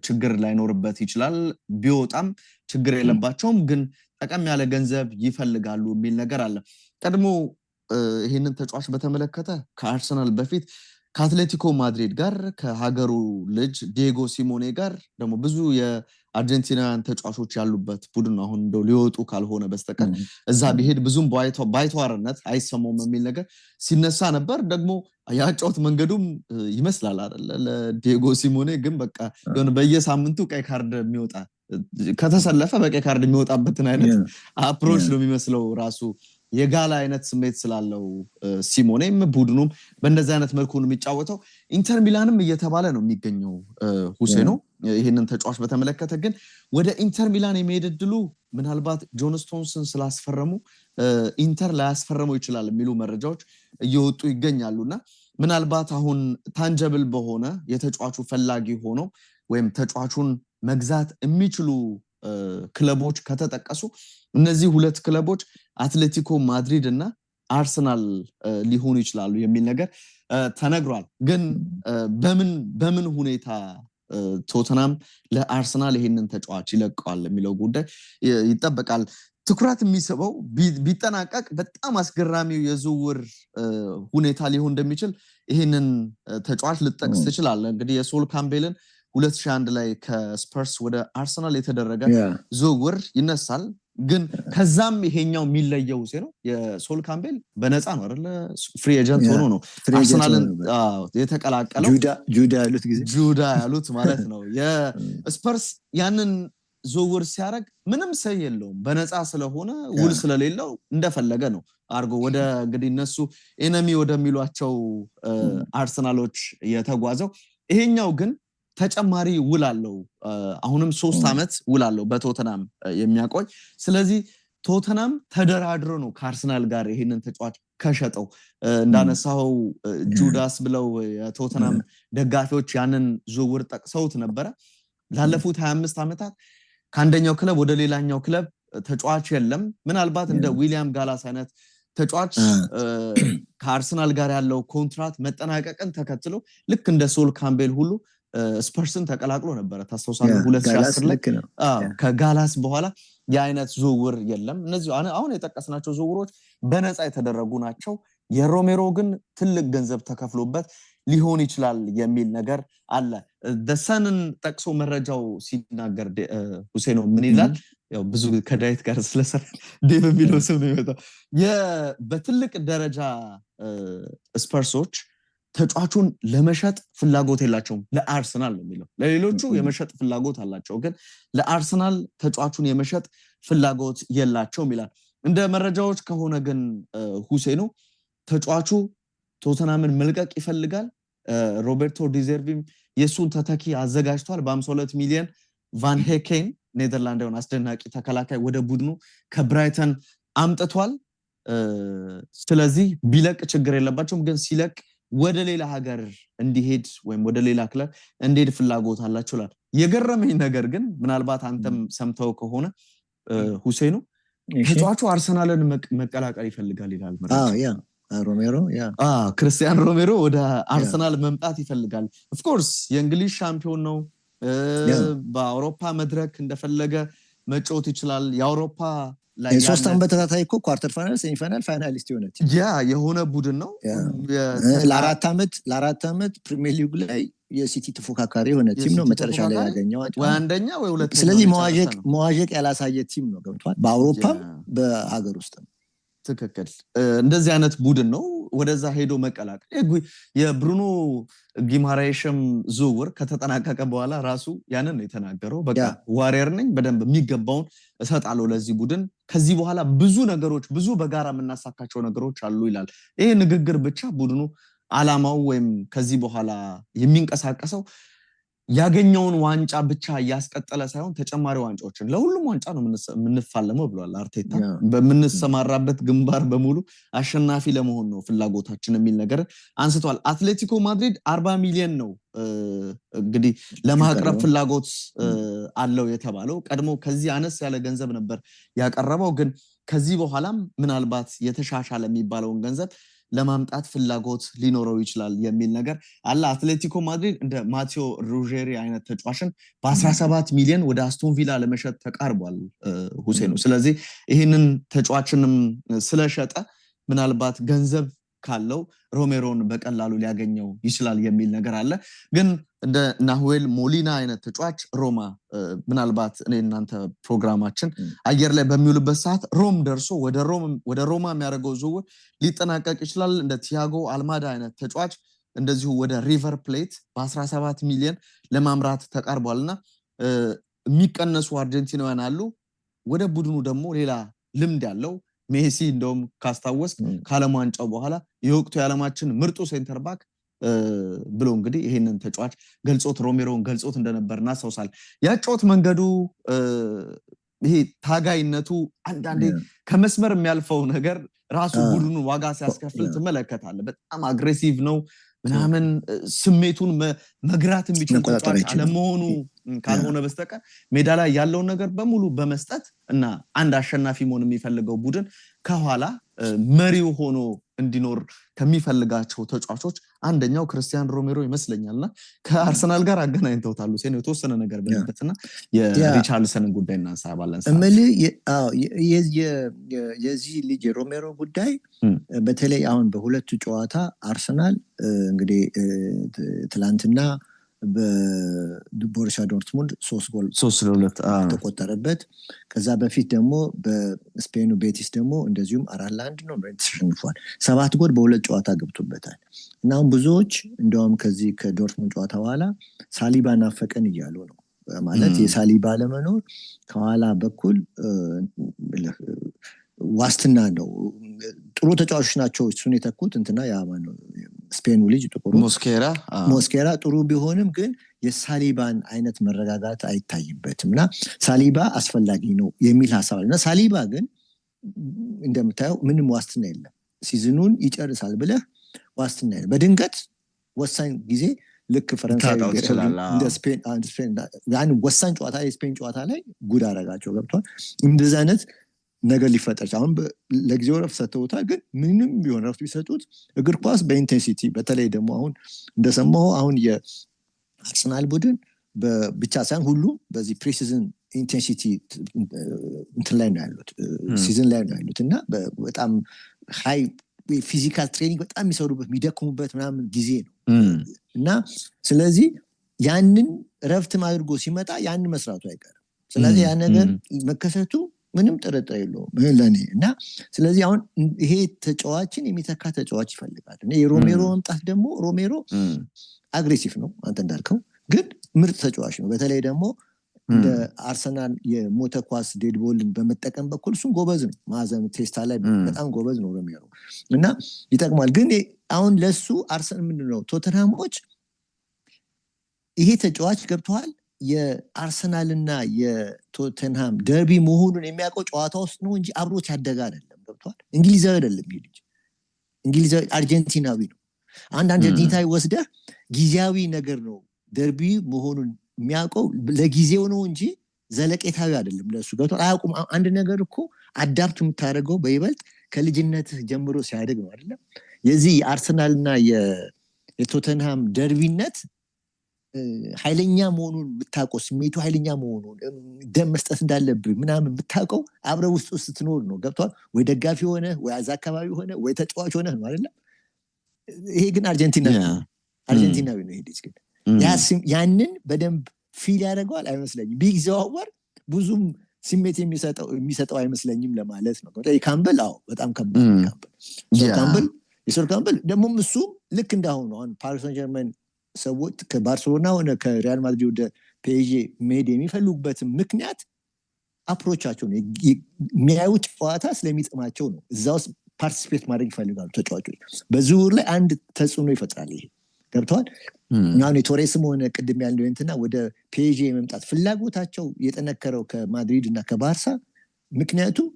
ችግር ላይኖርበት ይችላል ቢወጣም ችግር የለባቸውም ግን ጠቀም ያለ ገንዘብ ይፈልጋሉ የሚል ነገር አለ ቀድሞ ይሄንን ተጫዋች በተመለከተ ከአርሰናል በፊት ከአትሌቲኮ ማድሪድ ጋር ከሀገሩ ልጅ ዲየጎ ሲሞኔ ጋር ደግሞ ብዙ የአርጀንቲናን ተጫዋቾች ያሉበት ቡድን አሁን እንደው ሊወጡ ካልሆነ በስተቀር እዛ ቢሄድ ብዙም ባይተዋርነት አይሰማውም የሚል ነገር ሲነሳ ነበር ደግሞ ያጫውት መንገዱም ይመስላል አይደል ለዲየጎ ሲሞኔ ግን በቃ የሆነ በየሳምንቱ ቀይ ካርድ የሚወጣ ከተሰለፈ በቀይ ካርድ የሚወጣበትን አይነት አፕሮች ነው የሚመስለው ራሱ የጋላ አይነት ስሜት ስላለው ሲሞኔም ቡድኑም በእንደዚህ አይነት መልኩ ነው የሚጫወተው ኢንተር ሚላንም እየተባለ ነው የሚገኘው ሁሴኑ ይሄንን ተጫዋች በተመለከተ ግን ወደ ኢንተር ሚላን የመሄድ ዕድሉ ምናልባት ጆን ስቶንስን ስላስፈረሙ ኢንተር ላያስፈረመው ይችላል የሚሉ መረጃዎች እየወጡ ይገኛሉና ምናልባት አሁን ታንጀብል በሆነ የተጫዋቹ ፈላጊ ሆኖ ወይም ተጫዋቹን መግዛት የሚችሉ ክለቦች ከተጠቀሱ እነዚህ ሁለት ክለቦች አትሌቲኮ ማድሪድ እና አርሰናል ሊሆኑ ይችላሉ የሚል ነገር ተነግሯል ግን በምን ሁኔታ ቶተናም ለአርሰናል ይሄንን ተጫዋች ይለቀዋል የሚለው ጉዳይ ይጠበቃል ትኩረት የሚስበው ቢጠናቀቅ በጣም አስገራሚው የዝውውር ሁኔታ ሊሆን እንደሚችል ይሄንን ተጫዋች ልጠቅስ ትችላለህ እንግዲህ የሶል ካምቤልን 2001 ላይ ከስፐርስ ወደ አርሰናል የተደረገ ዝውውር ይነሳል ግን ከዛም ይሄኛው የሚለየው ነው የሶል ካምቤል በነፃ ነው አይደል ፍሪ ኤጀንት ሆኖ ነው አርሰናልን የተቀላቀለው ጁዳ ያሉት ማለት ነው የስፐርስ ያንን ዝውውር ሲያደርግ ምንም ሰይ የለውም በነፃ ስለሆነ ውል ስለሌለው እንደፈለገ ነው አርጎ ወደ እንግዲህ እነሱ ኤነሚ ወደሚሏቸው አርሰናሎች የተጓዘው ይሄኛው ግን ተጨማሪ ውል አለው አሁንም 3 አመት ውል አለው በቶተናም የሚያቆይ ስለዚህ ቶተናም ተደራድሮ ነው ከአርሰናል ጋር ይሄንን ተጫዋች ከሸጠው እንዳነሳው ጁዳስ ብለው የቶተናም ደጋፊዎች ያንን ዝውውር ጠቅሰውት ነበር ላለፉት 25 አመታት ከአንደኛው ክለብ ወደ ሌላኛው ክለብ ተጫዋች የለም ምናልባት እንደ ዊሊያም ጋላስ አይነት ተጫዋች ከአርሰናል ጋር ያለው ኮንትራት መጠናቀቅን ተከትሎ ልክ እንደ ሶል ካምቤል ሁሉ ስፐርስን ተቀላቅሎ ነበር ታስታውሳለህ 2010 ላይ ከጋላስ በኋላ የአይነት ዝውውር የለም እነዚህ አሁን የጠቀስናቸው ዝውውሮች በነፃ የተደረጉ ናቸው የሮሜሮ ግን ትልቅ ገንዘብ ተከፍሎበት ሊሆን ይችላል የሚል ነገር አለ ደሰንን ጠቅሶ መረጃው ሲናገር ሁሴኖ ምን ይላል ያው ብዙ ከዳይት ጋር ስለሰራ ዴቭ የሚለው ሰው ነው የሚመጣው በትልቅ ደረጃ ስፐርሶች ተጫዋቹን ለመሸጥ ፍላጎት የላቸውም ለአርሰናል ነው የሚለው ለሌሎቹ የመሸጥ ፍላጎት አላቸው ግን ለአርሰናል ተጫዋቹን የመሸጥ ፍላጎት የላቸውም ይላል እንደ መረጃዎች ከሆነ ግን ሁሴኖ ተጫዋቹ ቶተናምን መልቀቅ ይፈልጋል ሮቤርቶ ዲዘርቪም የሱን ተተኪ አዘጋጅቷል በ52 ሚሊዮን ቫን ሄኬን ኔዘርላንዳውን አስደናቂ ተከላካይ ወደ ቡድኑ ከብራይተን አምጥቷል ስለዚህ ቢለቅ ችግር የለባቸውም ግን ሲለቅ ወደ ሌላ ሀገር እንዲሄድ ወይም ወደ ሌላ ክለብ እንዲሄድ ፍላጎት አላቸው ይላል የገረመኝ ነገር ግን ምናልባት አንተም ሰምተው ከሆነ ሁሴኑ ተጫዋቹ አርሰናልን መቀላቀል ይፈልጋል ይላል ያ ሮሜሮ ክርስቲያን ሮሜሮ ወደ አርሰናል መምጣት ይፈልጋል ኦፍ ኮርስ የእንግሊዝ ሻምፒዮን ነው በአውሮፓ መድረክ እንደፈለገ መጫወት ይችላል የአውሮፓ ላይ ሶስት አመት በተከታታይ እኮ ኳርተር ፋይናል ሴሚ ፋይናል ፋይናሊስት የሆነ የሆነ ቡድን ነው ለአራት አመት ፕሪሚየር ሊግ ላይ የሲቲ ተፎካካሪ የሆነ ቲም ነው መጨረሻ ላይ ያገኘው ወይ አንደኛ ወይ ሁለተኛ ስለዚህ መዋዠቅ ያላሳየ ቲም ነው ገብቷል በአውሮፓም በሀገር ውስጥ ትክክል እንደዚህ አይነት ቡድን ነው ወደዛ ሄዶ መቀላቀል የብሩኖ ጊማራይሽም ዝውውር ከተጠናቀቀ በኋላ ራሱ ያንን የተናገረው በቃ ዋሪየር ነኝ በደንብ የሚገባውን እሰጣለሁ ለዚህ ቡድን ከዚህ በኋላ ብዙ ነገሮች ብዙ በጋራ የምናሳካቸው ነገሮች አሉ ይላል ይሄ ንግግር ብቻ ቡድኑ አላማው ወይም ከዚህ በኋላ የሚንቀሳቀሰው ያገኘውን ዋንጫ ብቻ ያስቀጠለ ሳይሆን ተጨማሪ ዋንጫዎችን ለሁሉም ዋንጫ ነው የምንፋለመው ብሏል አርቴታ በመንሰማራበት ግንባር በሙሉ አሸናፊ ለመሆን ነው ፍላጎታችን የሚል ነገር አንስቷል አትሌቲኮ ማድሪድ 40 ሚሊዮን ነው እንግዲህ ለማቅረብ ፍላጎት አለው የተባለው ቀድሞ ከዚህ አነስ ያለ ገንዘብ ነበር ያቀረበው ግን ከዚህ በኋላም ምናልባት የተሻሻለ የሚባለውን ገንዘብ ለማምጣት ፍላጎት ሊኖረው ይችላል የሚል ነገር አለ አትሌቲኮ ማድሪድ እንደ ማቴዮ ሩጄሪ አይነት ተጫዋችን በ17 ሚሊዮን ወደ አስቶን ቪላ ለመሸጥ ተቃርቧል ሁሴኑ ስለዚህ ይህንን ተጫዋችንም ስለሸጠ ምናልባት ገንዘብ ካለው ሮሜሮን በቀላሉ ሊያገኘው ይችላል የሚል ነገር አለ ግን እንደ ናሁዌል ሞሊና አይነት ተጫዋች ሮማ ምናልባት እኔ እናንተ ፕሮግራማችን አየር ላይ በሚውልበት ሰዓት ሮም ደርሶ ወደ ሮማ የሚያደርገው ዝውውር ሊጠናቀቅ ይችላል እንደ ቲያጎ አልማዳ አይነት ተጫዋች እንደዚሁ ወደ ሪቨር ፕሌት በ17 ሚሊዮን ለማምራት ተቃርቧልና የሚቀነሱ አርጀንቲናውያን አሉ ወደ ቡድኑ ደግሞ ሌላ ልምድ ያለው ሜሲ እንደውም ካስታወስ ከዓለም ዋንጫው በኋላ የወቅቱ የዓለማችን ምርጡ ሴንተር ባክ ብሎ እንግዲህ ይሄንን ተጫዋች ገልጾት ሮሜሮን ገልጾት እንደነበር እናስታውሳለን ያጫወት መንገዱ ይሄ ታጋይነቱ አንዳንዴ ከመስመር የሚያልፈው ነገር ራሱ ቡድኑ ዋጋ ሲያስከፍል ትመለከታለህ በጣም አግሬሲቭ ነው ምናምን ስሜቱን መግራት የሚችል ተጫዋች አለመሆኑ ካልሆነ በስተቀር ሜዳ ላይ ያለውን ነገር በሙሉ በመስጠት እና አንድ አሸናፊ መሆን የሚፈልገው ቡድን ከኋላ መሪው ሆኖ እንዲኖር ከሚፈልጋቸው ተጫዋቾች አንደኛው ክርስቲያን ሮሜሮ ይመስለኛልና ከአርሰናል ጋር አገናኝተውታሉ ሴን የተወሰነ ነገር በነበትና የሪቻርልሰንን ጉዳይ እናንሳባለን የዚህ ልጅ የሮሜሮ ጉዳይ በተለይ አሁን በሁለቱ ጨዋታ አርሰናል እንግዲህ ትላንትና በቦሩሲያ ዶርትሙንድ 3 ጎል ተቆጠረበት ከዛ በፊት ደግሞ በስፔኑ ቤቲስ ደግሞ እንደዚሁም 4-1 ነው ተሸንፏል 7 ጎል በሁለት ጨዋታ ገብቶበታል እና አሁን ብዙዎች እንደውም ከዚህ ከዶርትሙንድ ጨዋታ በኋላ ሳሊባ ናፈቀን እያሉ ነው ማለት የሳሊባ ለመኖር ከኋላ በኩል ዋስትና ነው። ጥሩ ተጫዋቾች ናቸው እሱን የተኩት እንትና ያማነው ስፔኑ ልጅ ጥቁሩ ሞስኬራ ጥሩ ቢሆንም ግን የሳሊባን አይነት መረጋጋት አይታይበትም እና ሳሊባ አስፈላጊ ነው የሚል ሐሳብ አለና ሳሊባ ግን እንደምታየው ምንም ዋስትና የለም። ሲዝኑን ይጨርሳል ብለህ ዋስትና የለም። በድንገት ወሳኝ ጊዜ ልክ ፈረንሳይ እንደ ስፔን ያን ወሳኝ ጨዋታ የስፔን ጨዋታ ላይ ጉድ አረጋቸው ገብቷል። እንደዚህ አይነት ነገር ሊፈጠር አሁን ለጊዜው ረፍት ሰጥተውታል። ግን ምንም ቢሆን ረፍት ቢሰጡት እግር ኳስ በኢንቴንሲቲ በተለይ ደግሞ አሁን እንደሰማሁ አሁን የአርሰናል ቡድን ብቻ ሳይሆን ሁሉ በዚህ ፕሪሲዝን ኢንቴንሲቲ እንትን ላይ ነው ያሉት ሲዝን ላይ ነው ያሉት እና በጣም ሃይ ፊዚካል ትሬኒንግ በጣም የሚሰሩበት የሚደክሙበት ምናምን ጊዜ ነው እና ስለዚህ ያንን ረፍትም አድርጎ ሲመጣ ያንን መስራቱ አይቀርም። ስለዚህ ያ ነገር መከሰቱ ምንም ጥርጥር የለውም ለኔ እና ስለዚህ አሁን ይሄ ተጫዋችን የሚተካ ተጫዋች ይፈልጋል። እና የሮሜሮ መምጣት ደግሞ ሮሜሮ አግሬሲቭ ነው አንተ እንዳልከው፣ ግን ምርጥ ተጫዋች ነው። በተለይ ደግሞ እንደ አርሰናል የሞተ ኳስ ዴድቦልን በመጠቀም በኩል እሱም ጎበዝ ነው። ማዕዘን ቴስታ ላይ በጣም ጎበዝ ነው ሮሜሮ እና ይጠቅማል። ግን አሁን ለሱ አርሰናል ምንድነው ቶተንሃሞች ይሄ ተጫዋች ገብቷል የአርሰናልና የቶተንሃም ደርቢ መሆኑን የሚያውቀው ጨዋታ ውስጥ ነው እንጂ አብሮት ያደገ አይደለም። ገብቷል። እንግሊዛዊ አይደለም ይሄ ልጅ፣ እንግሊዛዊ አርጀንቲናዊ ነው። አንድ አርጀንቲናዊ ወስደህ ጊዜያዊ ነገር ነው ደርቢ መሆኑን የሚያውቀው ለጊዜው ነው እንጂ ዘለቄታዊ አይደለም ለሱ። ገብቷል። አያውቁም። አንድ ነገር እኮ አዳፕት የምታደርገው በይበልጥ ከልጅነትህ ጀምሮ ሲያደግ ነው አይደለም። የዚህ የአርሰናልና የቶተንሃም ደርቢነት ኃይለኛ መሆኑን የምታውቀው ስሜቱ ኃይለኛ መሆኑን ደም መስጠት እንዳለብህ ምናምን የምታውቀው አብረህ ውስጥ ስትኖር ነው። ገብቷል። ወይ ደጋፊ ሆነ ወይ አዛ አካባቢ ሆነ ወይ ተጫዋች ሆነ ነው አይደለም። ይሄ ግን አርጀንቲናዊ ነው። ይሄ ልጅ ግን ያንን በደንብ ፊል ያደርገዋል አይመስለኝም። ቢዘዋወር ብዙም ስሜት የሚሰጠው አይመስለኝም ለማለት ነው። ካምበል በጣም ካምበል የሶል ካምበል ደግሞ እሱ ልክ እንዳሁኑ አሁን ፓሪስ ሰን ጀርመን ሰዎች ከባርሴሎና ሆነ ከሪያል ማድሪድ ወደ ፒኤስጂ መሄድ የሚፈልጉበት ምክንያት አፕሮቻቸው ነው። የሚያዩት ጨዋታ ስለሚጥማቸው ነው። እዛ ውስጥ ፓርቲሲፔት ማድረግ ይፈልጋሉ ተጫዋቾች። በዝውውር ላይ አንድ ተጽዕኖ ይፈጥራል። ይሄ ገብተዋል። አሁን የቶሬስም ሆነ ቅድም ያለው እንትና ወደ ፒኤስጂ የመምጣት ፍላጎታቸው የጠነከረው ከማድሪድ እና ከባርሳ ምክንያቱም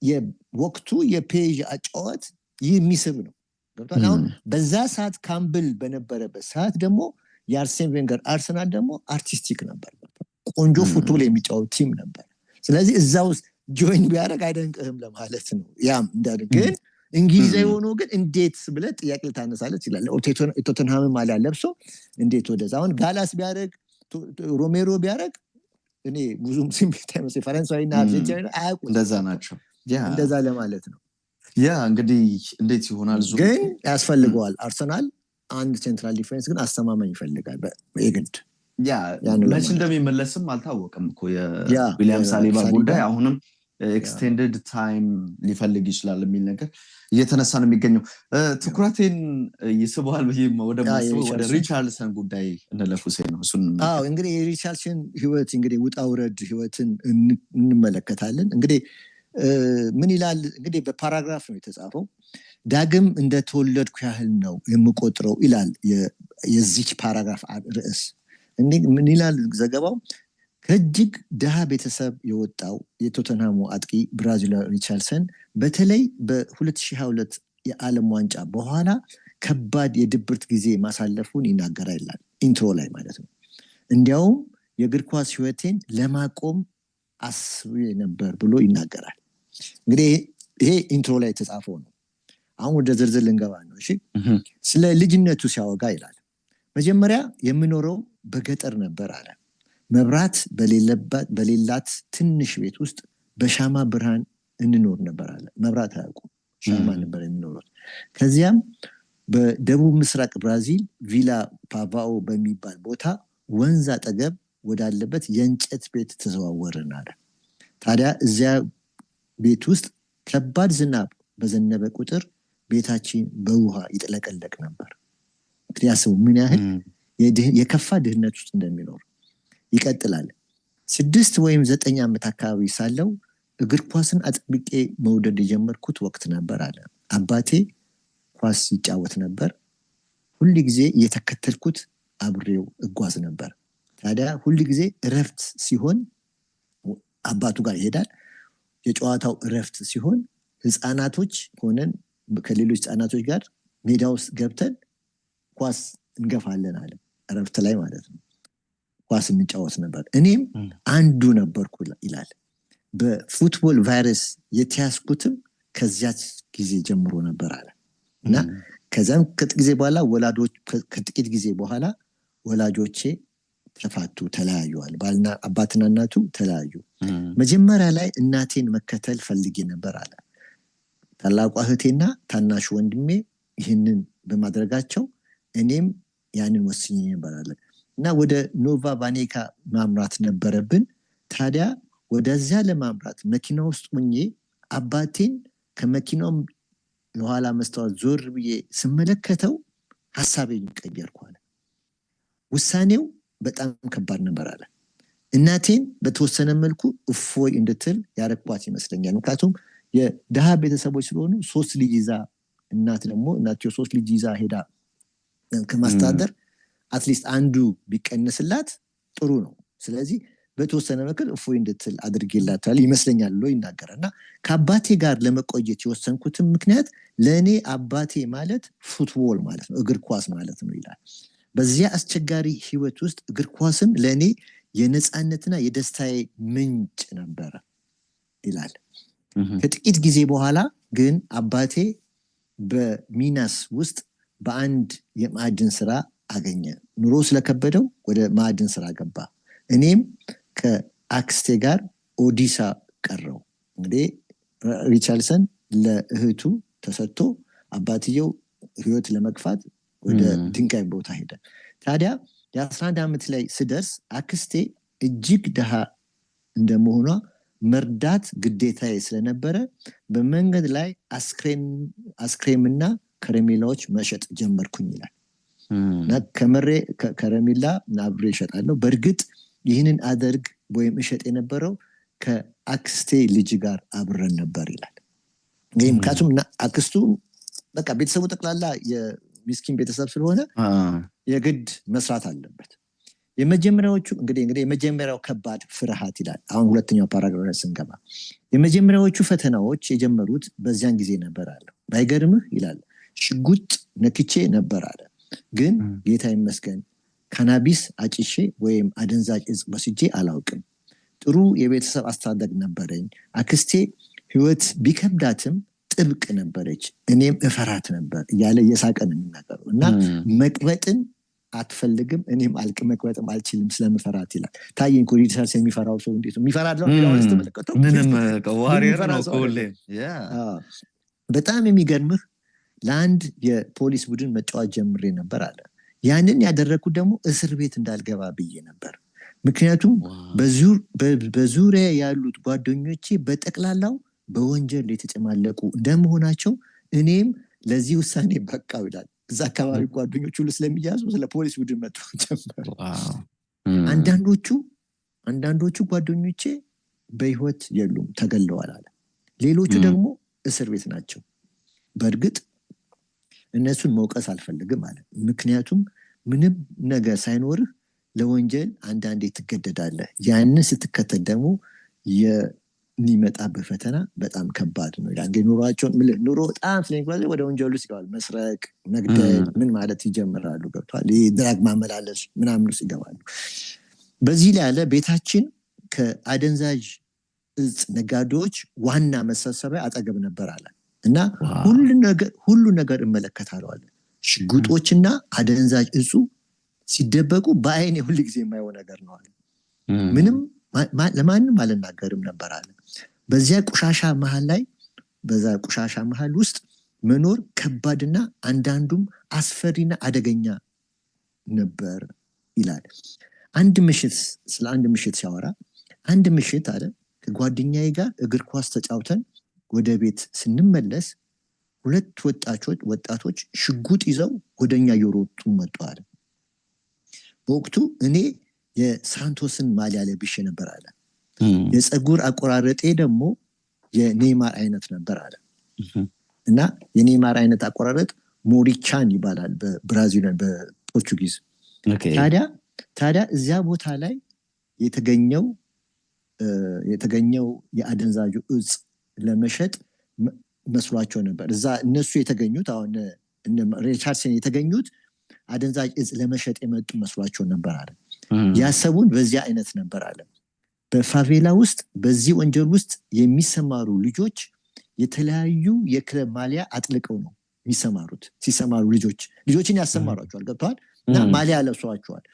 የወቅቱ የፒኤስጂ አጫዋት ይህ የሚስብ ነው። ገብቷል። አሁን በዛ ሰዓት ካምብል በነበረበት ሰዓት ደግሞ የአርሴን ቬንገር አርሰናል ደግሞ አርቲስቲክ ነበር። ቆንጆ ፉትቦል የሚጫወት ቲም ነበር። ስለዚህ እዛ ውስጥ ጆይን ቢያደርግ አይደንቅህም ለማለት ነው። ያም እንዳደርግ ግን እንግሊዛዊ ሆኖ ግን እንዴት ብለህ ጥያቄ ልታነሳለት ይችላል። ቶተንሃም ማሊያ ለብሶ እንዴት ወደዛ አሁን ጋላስ ቢያደርግ ሮሜሮ ቢያደርግ እኔ ብዙም ስሜት አይመስለኝም። ፈረንሳዊና አርጀንቲና አያውቁም። እንደዛ ናቸው። እንደዛ ለማለት ነው። እንግዲህ እንዴት ይሆናል ግን ያስፈልገዋል። አርሰናል አንድ ሴንትራል ዲፌንስ ግን አስተማማኝ ይፈልጋል የግድ። መች እንደሚመለስም አልታወቅም እኮ የዊሊያም ሳሊባ ጉዳይ አሁንም ኤክስቴንድድ ታይም ሊፈልግ ይችላል የሚል ነገር እየተነሳ ነው የሚገኘው። ትኩረቴን ይስበዋል ወደ ሪቻርልሰን ጉዳይ እንለፉ ነው። እሱን እንግዲህ የሪቻርልሰን ህይወት እንግዲህ ውጣ ውረድ ህይወትን እንመለከታለን። እንግዲህ ምን ይላል እንግዲህ በፓራግራፍ ነው የተጻፈው። ዳግም እንደተወለድኩ ያህል ነው የምቆጥረው ይላል የዚች ፓራግራፍ ርዕስ። ምን ይላል ዘገባው? ከእጅግ ድሃ ቤተሰብ የወጣው የቶተንሃሙ አጥቂ ብራዚላዊ ሪቻርልሰን በተለይ በ2022 የዓለም ዋንጫ በኋላ ከባድ የድብርት ጊዜ ማሳለፉን ይናገራል ይላል ኢንትሮ ላይ ማለት ነው። እንዲያውም የእግር ኳስ ህይወቴን ለማቆም አስቤ ነበር ብሎ ይናገራል። እንግዲህ ይሄ ኢንትሮ ላይ የተጻፈው ነው። አሁን ወደ ዝርዝር ልንገባ ነው። እሺ፣ ስለ ልጅነቱ ሲያወጋ ይላል መጀመሪያ የምኖረው በገጠር ነበር አለ። መብራት በሌላት ትንሽ ቤት ውስጥ በሻማ ብርሃን እንኖር ነበር አለ። መብራት አያውቁም፣ ሻማ ነበር የሚኖሩት። ከዚያም በደቡብ ምስራቅ ብራዚል ቪላ ፓቫኦ በሚባል ቦታ ወንዝ አጠገብ ወዳለበት የእንጨት ቤት ተዘዋወርን አለ። ታዲያ እዚያ ቤት ውስጥ ከባድ ዝናብ በዘነበ ቁጥር ቤታችን በውሃ ይጥለቀለቅ ነበር። እንግዲህ ያስቡ ምን ያህል የከፋ ድህነት ውስጥ እንደሚኖር። ይቀጥላል። 6 ወይም 9 ዓመት አካባቢ ሳለው እግር ኳስን አጥብቄ መውደድ የጀመርኩት ወቅት ነበር አለ። አባቴ ኳስ ይጫወት ነበር። ሁሉ ጊዜ እየተከተልኩት አብሬው እጓዝ ነበር። ታዲያ ሁሉ ጊዜ እረፍት ሲሆን አባቱ ጋር ይሄዳል። የጨዋታው እረፍት ሲሆን ህፃናቶች ሆነን ከሌሎች ህፃናቶች ጋር ሜዳ ውስጥ ገብተን ኳስ እንገፋለን አለ። እረፍት ላይ ማለት ነው። ኳስ እንጫወት ነበር። እኔም አንዱ ነበርኩ ይላል። በፉትቦል ቫይረስ የተያዝኩትም ከዚያች ጊዜ ጀምሮ ነበር አለ እና ከዛም ከጥቂት ጊዜ በኋላ ወላጆቼ ተፋቱ፣ ተለያዩዋል። አባትና እናቱ ተለያዩ። መጀመሪያ ላይ እናቴን መከተል ፈልጌ ነበር አለ። ታላቋ እህቴና ታናሹ ወንድሜ ይህንን በማድረጋቸው እኔም ያንን ወስኜ ነበር አለ እና ወደ ኖቫ ቫኔካ ማምራት ነበረብን። ታዲያ ወደዚያ ለማምራት መኪና ውስጥ ሆኜ አባቴን ከመኪናው የኋላ መስታወት ዞር ብዬ ስመለከተው ሐሳቤን ቀየርኩ አለ። ውሳኔው በጣም ከባድ ነበር አለ። እናቴን በተወሰነ መልኩ እፎይ እንድትል ያረኳት ይመስለኛል። ምክንያቱም የድሃ ቤተሰቦች ስለሆኑ 3 ልጅ ይዛ እናትዮ 3 ልጅ ይዛ ሄዳ ከማስተዳደር አትሊስት አንዱ ቢቀንስላት ጥሩ ነው። ስለዚህ በተወሰነ መልኩ እፎይ እንድትል አድርጌላታል ይመስለኛል ብሎ ይናገራል። እና ከአባቴ ጋር ለመቆየት የወሰንኩትም ምክንያት ለእኔ አባቴ ማለት ፉትቦል ማለት ነው፣ እግር ኳስ ማለት ነው ይላል። በዚያ አስቸጋሪ ህይወት ውስጥ እግር ኳስም ለእኔ የነፃነትና የደስታዬ ምንጭ ነበረ ይላል። ከጥቂት ጊዜ በኋላ ግን አባቴ በሚናስ ውስጥ በአንድ የማዕድን ስራ አገኘ። ኑሮ ስለከበደው ወደ ማዕድን ስራ ገባ። እኔም ከአክስቴ ጋር ኦዲሳ ቀረው። እንግዲህ ሪቻርድሰን ለእህቱ ተሰጥቶ አባትየው ህይወት ለመግፋት ወደ ድንጋይ ቦታ ሄደ። ታዲያ የ11 ዓመት ላይ ስደርስ አክስቴ እጅግ ድሃ እንደመሆኗ መርዳት ግዴታዬ ስለነበረ በመንገድ ላይ አስክሬምና ከረሜላዎች መሸጥ ጀመርኩኝ ይላል። ከረሜላ አብሬ እሸጣለሁ። በእርግጥ ይህንን አደርግ ወይም እሸጥ የነበረው ከአክስቴ ልጅ ጋር አብረን ነበር ይላል። ምክንያቱም አክስቱ በቃ ቤተሰቡ ጠቅላላ የሚስኪን ቤተሰብ ስለሆነ የግድ መስራት አለበት። የመጀመሪያው ከባድ ፍርሃት ይላል። አሁን ሁለተኛው ፓራግራፍ ስንገባ የመጀመሪያዎቹ ፈተናዎች የጀመሩት በዚያን ጊዜ ነበር አለ። ባይገርምህ ይላል ሽጉጥ ነክቼ ነበር አለ። ግን ጌታ ይመስገን ካናቢስ አጭሼ ወይም አደንዛዥ እጽ ወስጄ አላውቅም። ጥሩ የቤተሰብ አስተዳደግ ነበረኝ። አክስቴ ህይወት ቢከብዳትም ጥብቅ ነበረች፣ እኔም እፈራት ነበር እያለ እየሳቀ ነው የሚናገረው። እና መቅበጥን አትፈልግም፣ እኔም መቅበጥም አልችልም ስለምፈራት ይላል። ታየኝ ኮሪደርስ የሚፈራው ሰው እንዴት ነው የሚፈራለው? ምንም ዋሪየር ነው ኮሌ። በጣም የሚገርምህ ለአንድ የፖሊስ ቡድን መጫወት ጀምሬ ነበር አለ። ያንን ያደረኩት ደግሞ እስር ቤት እንዳልገባ ብዬ ነበር። ምክንያቱም በዙሪያ ያሉት ጓደኞቼ በጠቅላላው በወንጀል የተጨማለቁ እንደመሆናቸው እኔም ለዚህ ውሳኔ በቃው ይላል። እዛ አካባቢ ጓደኞች ሁሉ ስለሚያዙ ስለ ፖሊስ ቡድን መጫወት ጀመር። አንዳንዶቹ ጓደኞቼ በህይወት የሉም፣ ተገለዋል አለ። ሌሎቹ ደግሞ እስር ቤት ናቸው። በእርግጥ እነሱን መውቀስ አልፈልግም አለ። ምክንያቱም ምንም ነገር ሳይኖርህ ለወንጀል አንዳንዴ ትገደዳለህ። ያንን ስትከተል ደግሞ የሚመጣብህ ፈተና በጣም ከባድ ነው ይላል። ኑሮ በጣም ስለሚጓዝ ወደ ወንጀሉ ሲገባል፣ መስረቅ፣ መግደል ምን ማለት ይጀምራሉ። ገብቷል። ድራግ ማመላለስ ምናምን ውስጥ ይገባሉ። በዚህ ላይ ያለ ቤታችን ከአደንዛዥ እጽ ነጋዴዎች ዋና መሰብሰቢያ አጠገብ ነበር አለ እና ሁሉ ነገር እመለከታለሁ አለ። ሽጉጦችና አደንዛዥ እጹ ሲደበቁ በአይኔ ሁሉ ጊዜ የማየው ነገር ነው አለ። ምንም ለማንም አልናገርም ነበር አለ። በዛ ቆሻሻ መሃል ውስጥ መኖር ከባድና አንዳንዱም አስፈሪና አደገኛ ነበር ይላል። ስለ አንድ ምሽት ሲያወራ አንድ ምሽት አለ ከጓደኛዬ ጋር እግር ኳስ ተጫውተን ወደ ቤት ስንመለስ 2 ወጣቶች ሽጉጥ ይዘው ወደኛ እየሮጡ መጡ አለ። በወቅቱ እኔ የሳንቶስን ማሊያ ለብሼ ነበር አለ። የፀጉር አቆራረጤ ደግሞ የኔይማር አይነት ነበር አለ። እና የኔይማር አይነት አቆራረጥ ሞሪቻን ይባላል በብራዚል በፖርቹጊዝ። ታዲያ እዚያ ቦታ ላይ የተገኘው የአደንዛዡ እጽ ለመሸጥ መስሏቸው ነበር። እዛ እነሱ የተገኙት አሁን ሪቻርድሰን የተገኙት አደንዛዥ እጽ ለመሸጥ የመጡ መስሏቸው ነበር አለ። ያሰቡን በዚያ አይነት ነበር አለ። በፋቬላ ውስጥ በዚህ ወንጀል ውስጥ የሚሰማሩ ልጆች የተለያዩ የክለብ ማሊያ አጥልቀው ነው የሚሰማሩት። ሲሰማሩ ልጆችን ያሰማሯቸዋል፣ ገብተዋል፣ እና ማሊያ ለብሰዋቸዋል።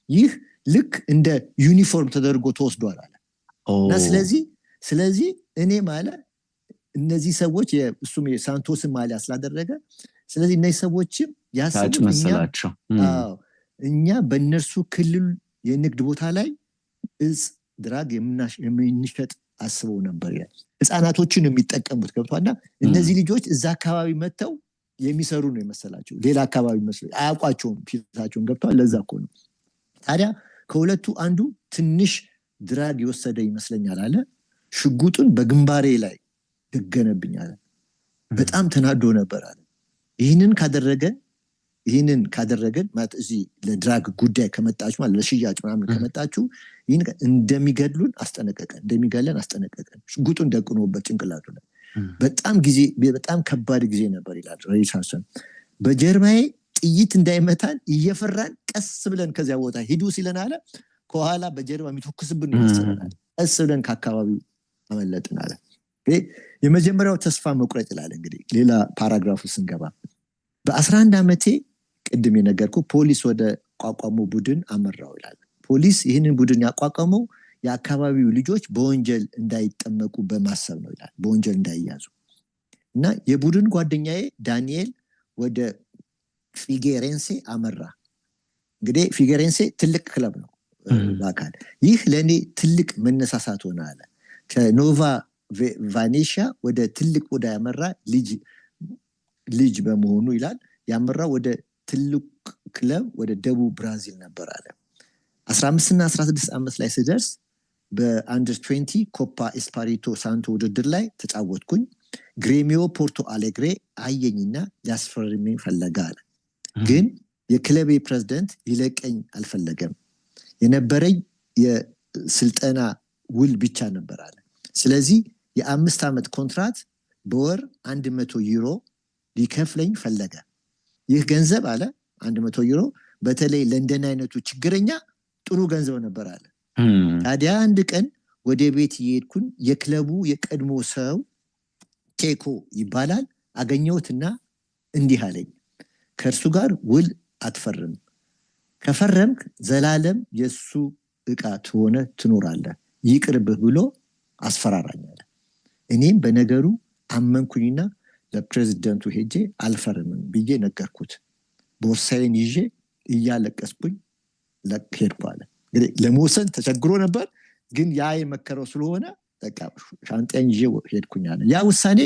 ይህ ልክ እንደ ዩኒፎርም ተደርጎ ተወስዷል አለ። እና ስለዚህ እኔ ማለት እነዚህ ሰዎች እሱም የሳንቶስን ማሊያ ስላደረገ ስለዚህ እነዚህ ሰዎችም ያሰቡት እኛ በእነርሱ ክልል የንግድ ቦታ ላይ እጽ ድራግ የምንሸጥ አስበው ነበር ይላል። ህፃናቶችን የሚጠቀሙት ገብቷልና እነዚህ ልጆች እዛ አካባቢ መጥተው የሚሰሩ ነው የመሰላቸው። ሌላ አካባቢ መስሎ አያውቋቸውም ፊታቸውን፣ ገብቷል። ለዛ እኮ ነው። ታዲያ ከሁለቱ አንዱ ትንሽ ድራግ የወሰደ ይመስለኛል አለ። ሽጉጡን በግንባሬ ላይ ደገነብኝ አለ። በጣም ተናዶ ነበር አለ። ይህንን ካደረገን ማለት እዚህ ለድራግ ጉዳይ ከመጣችሁ ማለት ለሽያጭ ምናምን ከመጣችሁ ይህን እንደሚገለን አስጠነቀቀን። ሽጉጡን ደቅኖበት ጭንቅላቱ ላይ በጣም ከባድ ጊዜ ነበር ይላል ሪቻርድሰን። በጀርባዬ ጥይት እንዳይመታን እየፈራን ቀስ ብለን ከዚያ ቦታ ሂዱ ሲለን አለ ከኋላ በጀርባ የሚተኩስብን ይመስለናል። ቀስ ብለን ከአካባቢው አመለጥን አለ። የመጀመሪያው ተስፋ መቁረጥ ይላል። እንግዲህ ሌላ ፓራግራፉ ስንገባ በ11 ዓመቴ ቅድም የነገርኩ ፖሊስ ወደ ቋቋሙ ቡድን አመራው ይላል። ፖሊስ ይህንን ቡድን ያቋቋመው የአካባቢው ልጆች በወንጀል እንዳይጠመቁ በማሰብ ነው ይላል፣ በወንጀል እንዳይያዙ። እና የቡድን ጓደኛዬ ዳንኤል ወደ ፊጌሬንሴ አመራ። እንግዲህ ፊጌሬንሴ ትልቅ ክለብ ነው በአካል። ይህ ለእኔ ትልቅ መነሳሳት ሆነ አለ። ከኖቫ ቫኔሺያ ወደ ትልቅ ወደ ያመራ ልጅ በመሆኑ ይላል ያመራ ወደ ትልቅ ክለብ ወደ ደቡብ ብራዚል ነበር አለ። 15 እና 16 ዓመት ላይ ስደርስ በአንደር 20 ኮፓ ኤስፓሪቶ ሳንቶ ውድድር ላይ ተጫወትኩኝ። ግሬሚዮ ፖርቶ አሌግሬ አየኝና ሊያስፈርመኝ ፈለገ አለ። ግን የክለቤ ፕሬዝዳንት ሊለቀኝ አልፈለገም። የነበረኝ የስልጠና ውል ብቻ ነበር አለ። ስለዚህ የ5 ዓመት ኮንትራት በወር 100 ዩሮ ሊከፍለኝ ፈለገ። ይህ ገንዘብ አለ 100 ዩሮ በተለይ ለንደን አይነቱ ችግረኛ ጥሩ ገንዘብ ነበር አለ። ታዲያ አንድ ቀን ወደ ቤት እየሄድኩኝ የክለቡ የቀድሞ ሰው ኬኮ ይባላል አገኘሁትና እንዲህ አለኝ፣ ከእርሱ ጋር ውል አትፈርም፣ ከፈረምክ ዘላለም የሱ ዕቃ ትኖራለህ፣ ይቅርብህ ብሎ አስፈራራኝ አለ። እኔም በነገሩ አመንኩኝና ለፕሬዝዳንቱ ሄጄ አልፈርምም ብዬ ነገርኩት። ቦርሳዬን ይዤ እያለቀስኩኝ ሄድኩ አለ። እንግዲህ ለመወሰን ተቸግሮ ነበር፣ ግን ያ የመከረው ስለሆነ በቃ ሻንጣዬን ይዤ ሄድኩኝ አለ። ያ ውሳኔ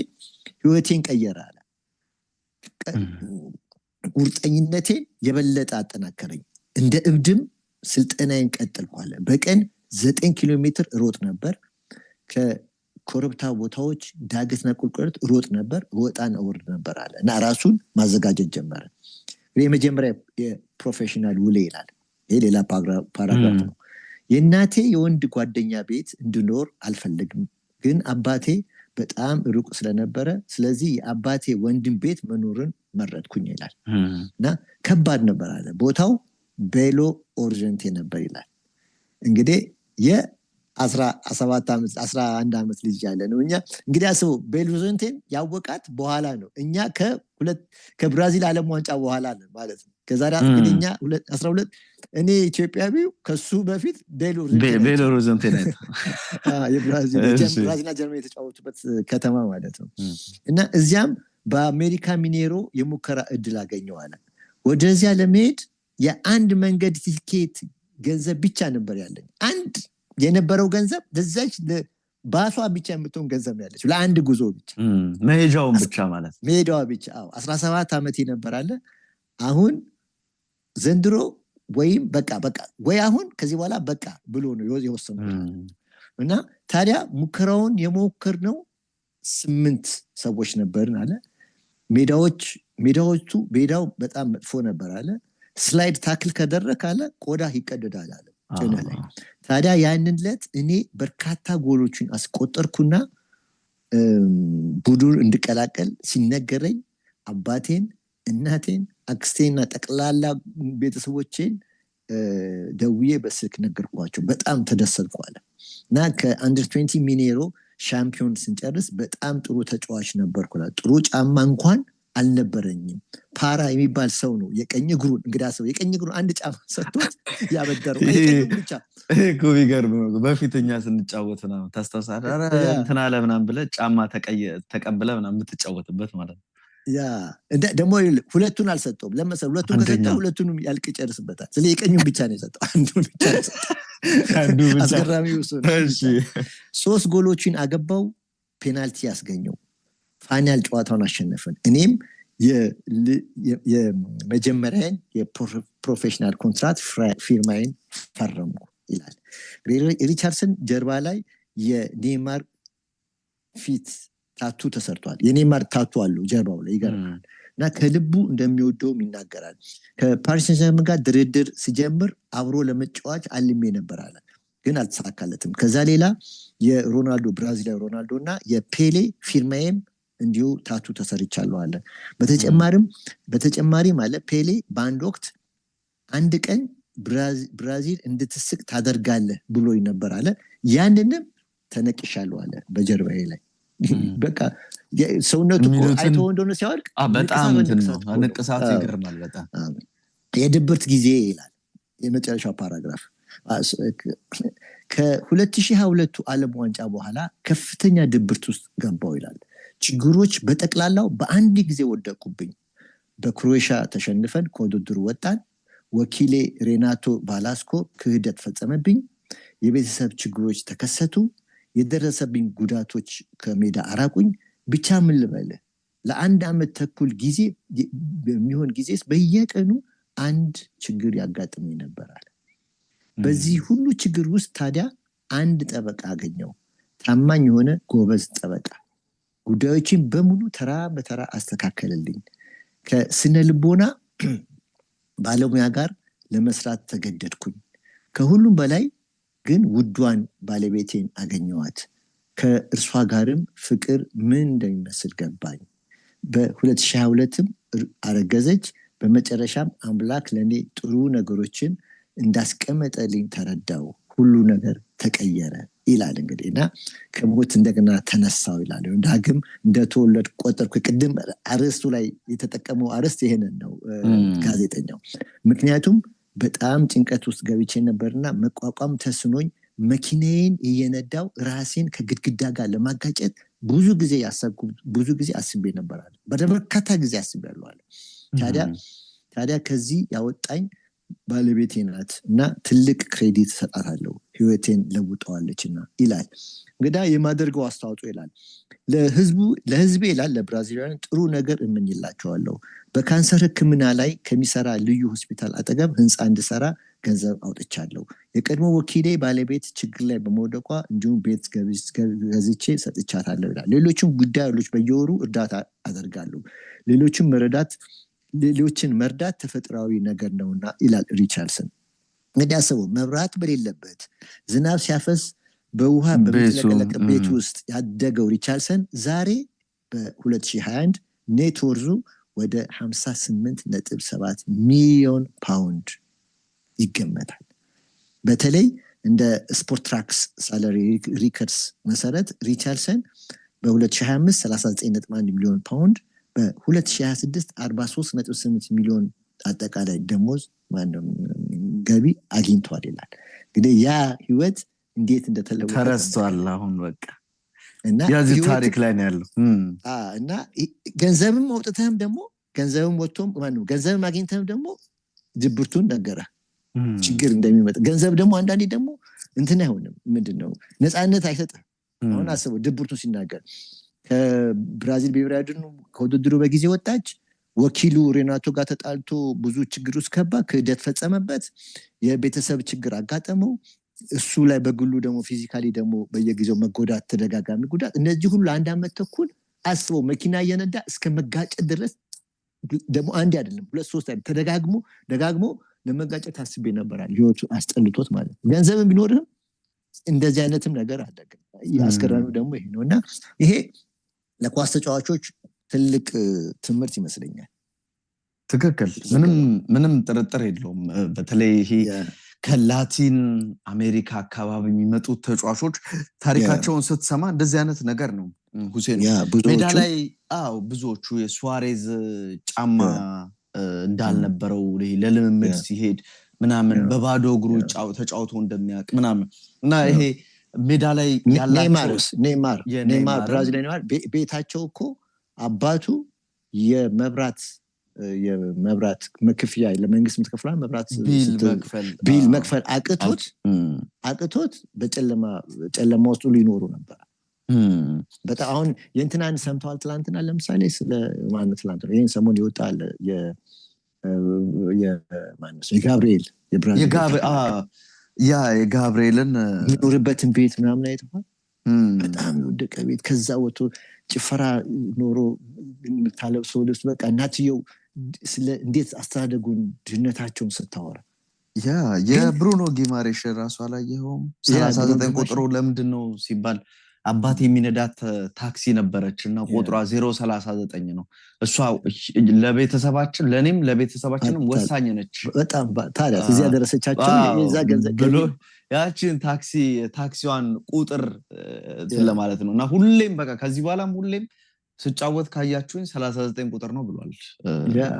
ህይወቴን ቀየረ አለ። ቁርጠኝነቴን የበለጠ አጠናከረኝ። እንደ እብድም ስልጠናዬን ቀጠልኩ አለ። በቀን 9 ኪሎ ሜትር ሮጥ ነበር። ከኮረብታ ቦታዎች ዳገትና ቁልቁለት ሮጥ ነበር፣ ወጣና ወርድ ነበር አለ። እና ራሱን ማዘጋጀት ጀመረ። የመጀመሪያ የፕሮፌሽናል ውሌ ይላል። ይሄ ሌላ ፓራግራፍ ነው። የእናቴ የወንድ ጓደኛ ቤት እንድኖር አልፈልግም፣ ግን አባቴ በጣም ሩቅ ስለነበረ ስለዚህ የአባቴ ወንድም ቤት መኖርን መረጥኩኝ ይላል። እና ከባድ ነበር አለ። ቦታው ቤሎ ኦሪጀንቴ ነበር ይላል። እንግዲህ የ11 ዓመት ልጅ ያለ ነው። እኛ እንግዲህ አስበው ቤሎ ኦሪጀንቴን ያወቃት በኋላ ነው። እኛ ከብራዚል ዓለም ዋንጫ በኋላ ነው ማለት ነው። ከዛሬ እንግዲህ እኛ 12 እኔ ኢትዮጵያዊው ከሱ በፊት ቤሎ ኦሪጀንቴ ነው የብራዚልና ጀርመን የተጫወቱበት ከተማ ማለት ነው። እና እዚያም በአሜሪካ ሚኔሮ የሙከራ እድል አገኘው አለ። ወደዚያ ለመሄድ የአንድ መንገድ ቲኬት ገንዘብ ብቻ ነበር ያለኝ። አንድ የነበረው ገንዘብ ለዛች ባሷ ብቻ የምትሆን ገንዘብ ያለች ለአንድ ጉዞ ብቻ መሄጃውን ብቻ ማለት መሄጃዋ ብቻ። 17 ዓመት ነበር አለ። አሁን ዘንድሮ ወይም በቃ ወይ አሁን ከዚህ በኋላ በቃ ብሎ ነው የወሰኑት። እና ታዲያ ሙከራውን የሞከርነው 8 ሰዎች ነበርን አለ። ሜዳው በጣም መጥፎ ነበር አለ። ስላይድ ታክል ከደረክ አለ ቆዳ ይቀደዳል አለ ጭነ ላይ። ታዲያ ያንን ለት እኔ በርካታ ጎሎችን አስቆጠርኩና ቡድን እንድቀላቀል ሲነገረኝ አባቴን፣ እናቴን፣ አክስቴንና ጠቅላላ ቤተሰቦቼን ደውዬ በስልክ ነገርኳቸው። በጣም ተደሰትኩ አለ። እና ከአንደር 20 ሚኔሮ ሻምፒዮን ስንጨርስ በጣም ጥሩ ተጫዋች ነበርኩ። ጥሩ ጫማ እንኳን አልነበረኝም። ፓራ የሚባል ሰው ነው የቀኝ እግሩን የቀኝ እግሩን አንድ ጫማ ሰጥቶት ያበደረው ብቻ። ቢገርም ነው። በፊትኛ ስንጫወት ነው ታስታውሳለህ? እንትና አለ ምናምን ብለህ ጫማ ተቀብለ ምናምን የምትጫወትበት ማለት ነው። ያ ደግሞ ሁለቱን አልሰጠውም። ለምሳሌ ሁለቱን ከሰጠው ሁለቱንም ያልቅ ጨርስበታል። ስለዚህ የቀኙን ብቻ ነው የሰጠው። አንዱን ብቻ ነው የሰጠው። አስገራሚው እሱ ነው። 3 ጎሎችን አገባው፣ ፔናልቲ ያስገኘው። ፋይናል ጨዋታውን አሸነፈን። እኔም የመጀመሪያን የፕሮፌሽናል ኮንትራት ፊርማዬን ፈረምኩ ይላል። ሪቻርድሰን ጀርባ ላይ የኔይማር ፊት ታቱ ተሰርቷል። የኔይማር ታቱ አለው ጀርባው ላይ ይገርማል። እና ከልቡ እንደሚወደውም ይናገራል። ከፓሪስ ሰን ዠርመን ጋር ድርድር ሲጀምር አብሮ ለመጫወት አልሜ ነበር አለ፣ ግን አልተሳካለትም። ከዛ ሌላ የሮናልዶ ብራዚላዊ ሮናልዶ እና የፔሌ ፊርማዬም እንዲሁ ታቱ ተሰርቻለሁ አለ። በተጨማሪም አለ ፔሌ በአንድ ወቅት አንድ ቀን ብራዚል እንድትስቅ ታደርጋለህ ብሎ ነበር አለ። ያንንም ተነቅሻለሁ አለ በጀርባዬ ላይ። በቃ ሰውነቱ አይቶ እንደሆነ ሲያወርቅ በጣም ንቅሳቱ ይገርማል። በጣም የድብርት ጊዜ ይላል የመጨረሻው ፓራግራፍ። ከ2022 ዓለም ዋንጫ በኋላ ከፍተኛ ድብርት ውስጥ ገባው ይላል። ችግሮች በጠቅላላው በአንድ ጊዜ ወደቁብኝ። በክሮኤሽያ ተሸንፈን ከውድድሩ ወጣን። ወኪሌ ሬናቶ ባላስኮ ክህደት ፈጸመብኝ። የቤተሰብ ችግሮች ተከሰቱ። የደረሰብኝ ጉዳቶች ከሜዳ አራቁኝ። ብቻ ምን ልበልህ፣ ለ1 ዓመት ተኩል ጊዜ በሚሆን ጊዜ በየቀኑ አንድ ችግር ያጋጥመኝ ነበር አለ። በዚህ ሁሉ ችግር ውስጥ ታዲያ አንድ ጠበቃ አገኘው፣ ታማኝ የሆነ ጎበዝ ጠበቃ። ጉዳዮችን በሙሉ ተራ በተራ አስተካከለልኝ። ከስነ ልቦና ባለሙያ ጋር ለመስራት ተገደድኩኝ። ከሁሉም በላይ ግን ውዷን ባለቤቴን አገኘዋት። ከእርሷ ጋርም ፍቅር ምን እንደሚመስል ገባኝ። በ2022ም አረገዘች። በመጨረሻም አምላክ ለእኔ ጥሩ ነገሮችን እንዳስቀመጠልኝ ተረዳው። ሁሉ ነገር ተቀየረ ይላል። እንግዲህ እና ከሞት እንደገና ተነሳው ይላል። ዳግም እንደተወለድ ቆጠርኩ። ቅድም አርዕስቱ ላይ የተጠቀመው አርዕስት ይሄንን ነው ጋዜጠኛው። ምክንያቱም በጣም ጭንቀት ውስጥ ገብቼ ነበርና መቋቋም ተስኖኝ መኪናዬን እየነዳው ራሴን ከግድግዳ ጋር ለማጋጨት ብዙ ጊዜ አስቤ ነበራል። በርካታ ጊዜ አስቤያለሁ። ታዲያ ከዚህ ያወጣኝ ባለቤቴ ናት እና ትልቅ ክሬዲት ሰጣታለሁ፣ ህይወቴን ለውጠዋለችና ይላል። እንግዲህ የማደርገው አስተዋጽኦ ይላል ለህዝቤ ይላል ለብራዚላውያን ጥሩ ነገር እመኝላቸዋለሁ። በካንሰር ሕክምና ላይ ከሚሰራ ልዩ ሆስፒታል አጠገብ ህንፃ እንድሰራ ገንዘብ አውጥቻለሁ። የቀድሞ ወኪሌ ባለቤት ችግር ላይ በመውደቋ እንዲሁም ቤት ገዝቼ ሰጥቻታለሁ ይላል። ሌሎችም ጉዳዮች በየወሩ እርዳታ አደርጋለሁ። ሌሎችን መርዳት ተፈጥሯዊ ነገር ነውና ይላል ሪቻርድሰን። እንግዲህ አስበው፣ መብራት በሌለበት ዝናብ ሲያፈስ በውሃ በሚጥለቀለቅ ቤት ውስጥ ያደገው ሪቻርድሰን ዛሬ በ2021 ኔት ወርዙ ወደ 58.7 ሚሊዮን ፓውንድ ይገመታል። በተለይ እንደ ስፖርትራክስ ሳላሪ ሪከርድስ መሰረት ሪቻርድሰን በ2025 39.1 ሚሊዮን ፓውንድ፣ በ2026 43.8 ሚሊዮን አጠቃላይ ደሞዝ ገቢ አግኝቷል ይላል። እንግዲህ ያ ህይወት እንዴት እንደተለወጠ ተረስቷል። አሁን በቃ እና ያዚህ ታሪክ ላይ ነው ያለው። እና ገንዘብም አውጥተህም ደግሞ ገንዘብም ወጥቶም ገንዘብም አግኝተህም ደግሞ ድብርቱን ነገረ ችግር እንደሚመጣ። ገንዘብ ደግሞ አንዳንዴ ደግሞ እንትን አይሆንም፣ ምንድነው ነፃነት አይሰጥም። አሁን አስበው ድብርቱን ሲናገር ከብራዚል ብሔራዊ ቡድን ከውድድሩ በጊዜ ወጣች። ወኪሉ ሬናቶ ጋር ተጣልቶ ብዙ ችግር ውስጥ ገባ፣ ክህደት ፈጸመበት፣ የቤተሰብ ችግር አጋጠመው። እሱ ላይ በግሉ ደግሞ ፊዚካሊ ደግሞ በየጊዜው መጎዳት፣ ተደጋጋሚ ጉዳት፣ እነዚህ ሁሉ ለአንድ ዓመት ተኩል አስበው መኪና እየነዳ እስከ መጋጨት ድረስ ደግሞ አንድ አይደለም 2-3 አይደለም ደጋግሞ ለመጋጨት አስቤ ነበራል። ህይወቱ አስጠልቶት ማለት ነው። ገንዘብ ቢኖርም እንደዚህ አይነትም ነገር አለ። አስገራሚው ደግሞ ይሄ ነው እና ይሄ ለኳስ ተጫዋቾች ትልቅ ትምህርት ይመስለኛል። ትክክል፣ ምንም ጥርጥር የለውም። በተለይ ይሄ ከላቲን አሜሪካ አካባቢ የሚመጡት ተጫዋቾች ታሪካቸውን ስትሰማ እንደዚህ አይነት ነገር ነው ሁሴን። ሜዳ ላይ ብዙዎቹ የሱዋሬዝ ጫማ እንዳልነበረው ለልምምድ ሲሄድ ምናምን በባዶ እግሩ ተጫውቶ እንደሚያውቅ ምናምን እና ይሄ ሜዳ ላይ ያላቸው ኔይማር ብራዚል ቤታቸው እኮ አባቱ የመብራት መክፍያ ለመንግስት የምትከፍለው መብራት ቢል መክፈል አቅቶት በጨለማ ውስጥ ሊኖሩ ነበር። በጣም አሁን የእንትናን ሰምተዋል። ትላንትና ለምሳሌ ስለ ማነት ትላንትና ይሄን ሰሞን ይወጣል የጋብሪኤል የጋብሪኤልን የሚኖርበትን ቤት ምናምን አይተዋል። በጣም የወደቀ ቤት፣ ከዛ ወጥቶ ጭፈራ ኖሮ ታለብሶ ልብስ በቃ እናትየው እንዴት አስተዳደጉን ድህነታቸውን ስታወራ የብሩኖ ጊማሬሽ ራሱ አላየኸውም? 39 ቁጥሩ ለምንድን ነው ሲባል አባት የሚነዳት ታክሲ ነበረች እና ቁጥሯ 039 ነው። እሷ ለቤተሰባችን ለኔም ለቤተሰባችንም ወሳኝ ነች። በጣም ታዲያ እዚህ ያደረሰቻቸው የዛ ገንዘብ ብሎ ያቺን ታክሲዋን ቁጥር ለማለት ነው። እና ሁሌም በቃ ከዚህ በኋላም ሁሌም ስጫወት ካያችሁኝ 39 ቁጥር ነው ብሏል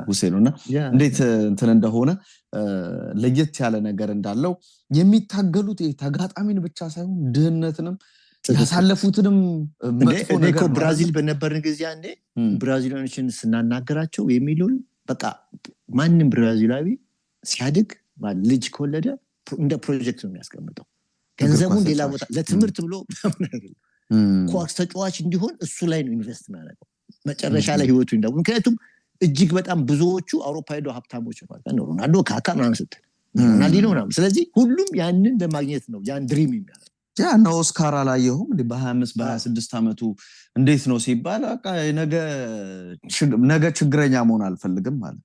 ሁሴን። እና እንዴት እንትን እንደሆነ ለየት ያለ ነገር እንዳለው የሚታገሉት ተጋጣሚን ብቻ ሳይሆን ድህነትንም ያሳለፉትንም መጥፎ ነገር ነው። ብራዚል በነበርን ጊዜ አንዴ ብራዚላኖችን ስናናገራቸው የሚሉን በቃ ማንም ብራዚላዊ ሲያድግ ልጅ ከወለደ እንደ ፕሮጀክት ነው የሚያስቀምጠው። ገንዘቡን ሌላ ቦታ ለትምህርት ብሎ ኳስ ተጫዋች እንዲሆን እሱ ላይ ነው ኢንቨስት የሚያደርገው መጨረሻ ላይ ህይወቱ እንደው። ምክንያቱም እጅግ በጣም ብዙዎቹ አውሮፓ ሄደው ሀብታሞች ነው፣ ሮናልዶ ካካ ምናምን ስትል ሮናልዲኖ ምናምን። ስለዚህ ሁሉም ያንን ለማግኘት ነው ያን ድሪም የሚያደርገው። እና ኦስካር አላየሁም እንዴ በ25 በ26 ዓመቱ እንዴት ነው ሲባል በቃ ነገ ችግረኛ መሆን አልፈልግም ማለት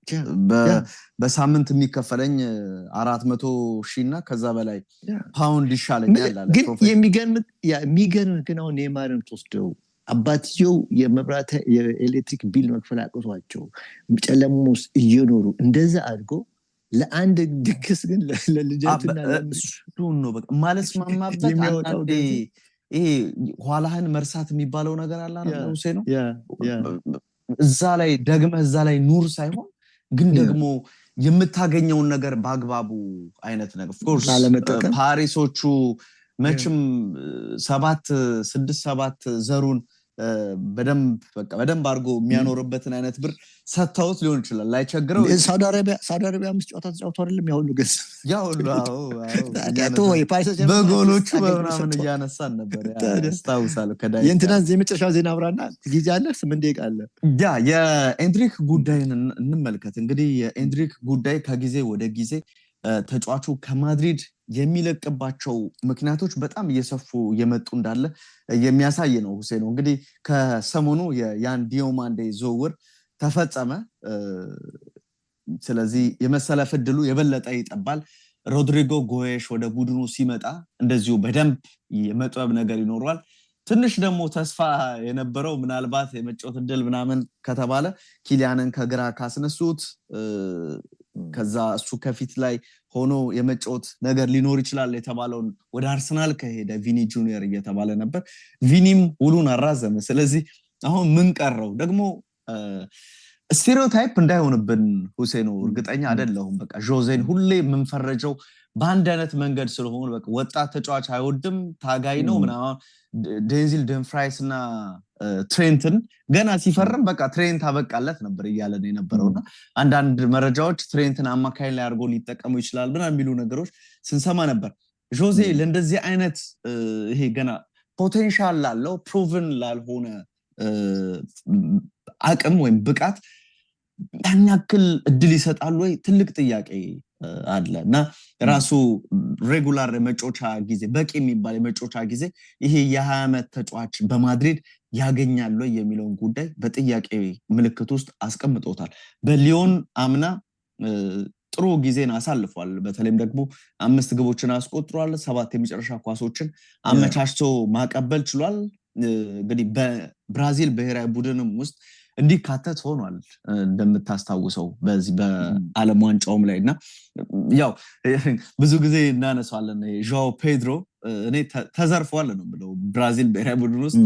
በሳምንት የሚከፈለኝ 400,000 እና ከዛ በላይ ፓውንድ ይሻለኛል አለ። ግን የሚገርም ግን አሁን ኔይማርን ተወስደው አባትየው የመብራት የኤሌክትሪክ ቢል መክፈል አቅቷቸው ጨለማ ውስጥ እየኖሩ እንደዛ አድርጎ ለአንድ ድግስ ግን ለልጃቱና ለእሱን ነው በቃ ማለስማማበት። አንዳንዴ ይሄ ኋላህን መርሳት የሚባለው ነገር አለ አይደል ሁሴን ነው። እዛ ላይ ኑር ሳይሆን ግን ደግሞ የምታገኘውን ነገር በአግባቡ አይነት ነገር ኦፍ ኮርስ ፓሪሶቹ መቼም 7 ዘሩን በደንብ አድርጎ የሚያኖርበትን አይነት ብር ሰጥተውት ሊሆን ይችላል ላይቸግረው። ሳውዲ አረቢያ 5 ጨዋታ ተጫውቶ አይደለም ያሁሉ ገዝ በጎሎቹ በምናምን እያነሳን ነበር ያስታውሳለሁ። የእንትናን የመጨረሻው ዜና አብራና ጊዜ አለ 8 ደቂቃ አለ። የኤንድሪክ ጉዳይን እንመልከት። እንግዲህ የኤንድሪክ ጉዳይ ከጊዜ ወደ ጊዜ ተጫዋቹ ከማድሪድ የሚለቅባቸው ምክንያቶች በጣም እየሰፉ የመጡ እንዳለ የሚያሳይ ነው ሁሴን። እንግዲህ ከሰሞኑ የያን ዲዮማንዴ ዝውውር ተፈጸመ። ስለዚህ የመሰለፍ ዕድሉ የበለጠ ይጠባል። ሮድሪጎ ጎየሽ ወደ ቡድኑ ሲመጣ እንደዚሁ በደንብ የመጥበብ ነገር ይኖረዋል። ትንሽ ደግሞ ተስፋ የነበረው ምናልባት የመጫወት ዕድል ምናምን ከተባለ ኪሊያንን ከግራ ካስነሱት ከዛ እሱ ከፊት ላይ ሆኖ የመጫወት ነገር ሊኖር ይችላል የተባለውን ወደ አርሰናል ከሄደ ቪኒ ጁኒየር እየተባለ ነበር። ቪኒም ውሉን አራዘመ። ስለዚህ አሁን ምን ቀረው? ደግሞ ስቴሪዮታይፕ እንዳይሆንብን ሁሴኑ እርግጠኛ አይደለሁም። በቃ ጆዜን ሁሌ የምንፈረጀው በአንድ አይነት መንገድ ስለሆነ በቃ ወጣት ተጫዋች አይወድም፣ ታጋይ ነው ምናምን። ዴንዚል ደምፍራይስ እና ትሬንትን ገና ሲፈርም በቃ ትሬንት አበቃለት ነበር እያለን የነበረውና አንዳንድ መረጃዎች ትሬንትን አማካይ ላይ አድርጎ ሊጠቀሙ ይችላል ምናምን የሚሉ ነገሮች ስንሰማ ነበር። ጆዜ ለእንደዚህ አይነት ይሄ ገና ፖቴንሻል ላለው ፕሩቭን ላልሆነ አቅም ወይም ብቃት ያን ያክል እድል ይሰጣሉ ወይ ትልቅ ጥያቄ አለ እና ራሱ ሬጉላር የመጫወቻ ጊዜ በቂ የሚባል የመጫወቻ ጊዜ ይሄ የ20 ዓመት ተጫዋች በማድሪድ ያገኛል ወይ የሚለውን ጉዳይ በጥያቄ ምልክት ውስጥ አስቀምጦታል። በሊዮን አምና ጥሩ ጊዜን አሳልፏል። በተለይም ደግሞ 5 ግቦችን አስቆጥሯል። 7 የመጨረሻ ኳሶችን አመቻችቶ ማቀበል ችሏል። እንግዲህ በብራዚል ብሔራዊ ቡድንም ውስጥ እንዲካተት ሆኗል እንደምታስታውሰው በዚህ በዓለም ዋንጫውም ላይ እና ያው ብዙ ጊዜ እናነሳዋለን ዣኦ ፔድሮ እኔ ተዘርፏል ነው ብለው ብራዚል ብሔራዊ ቡድን ውስጥ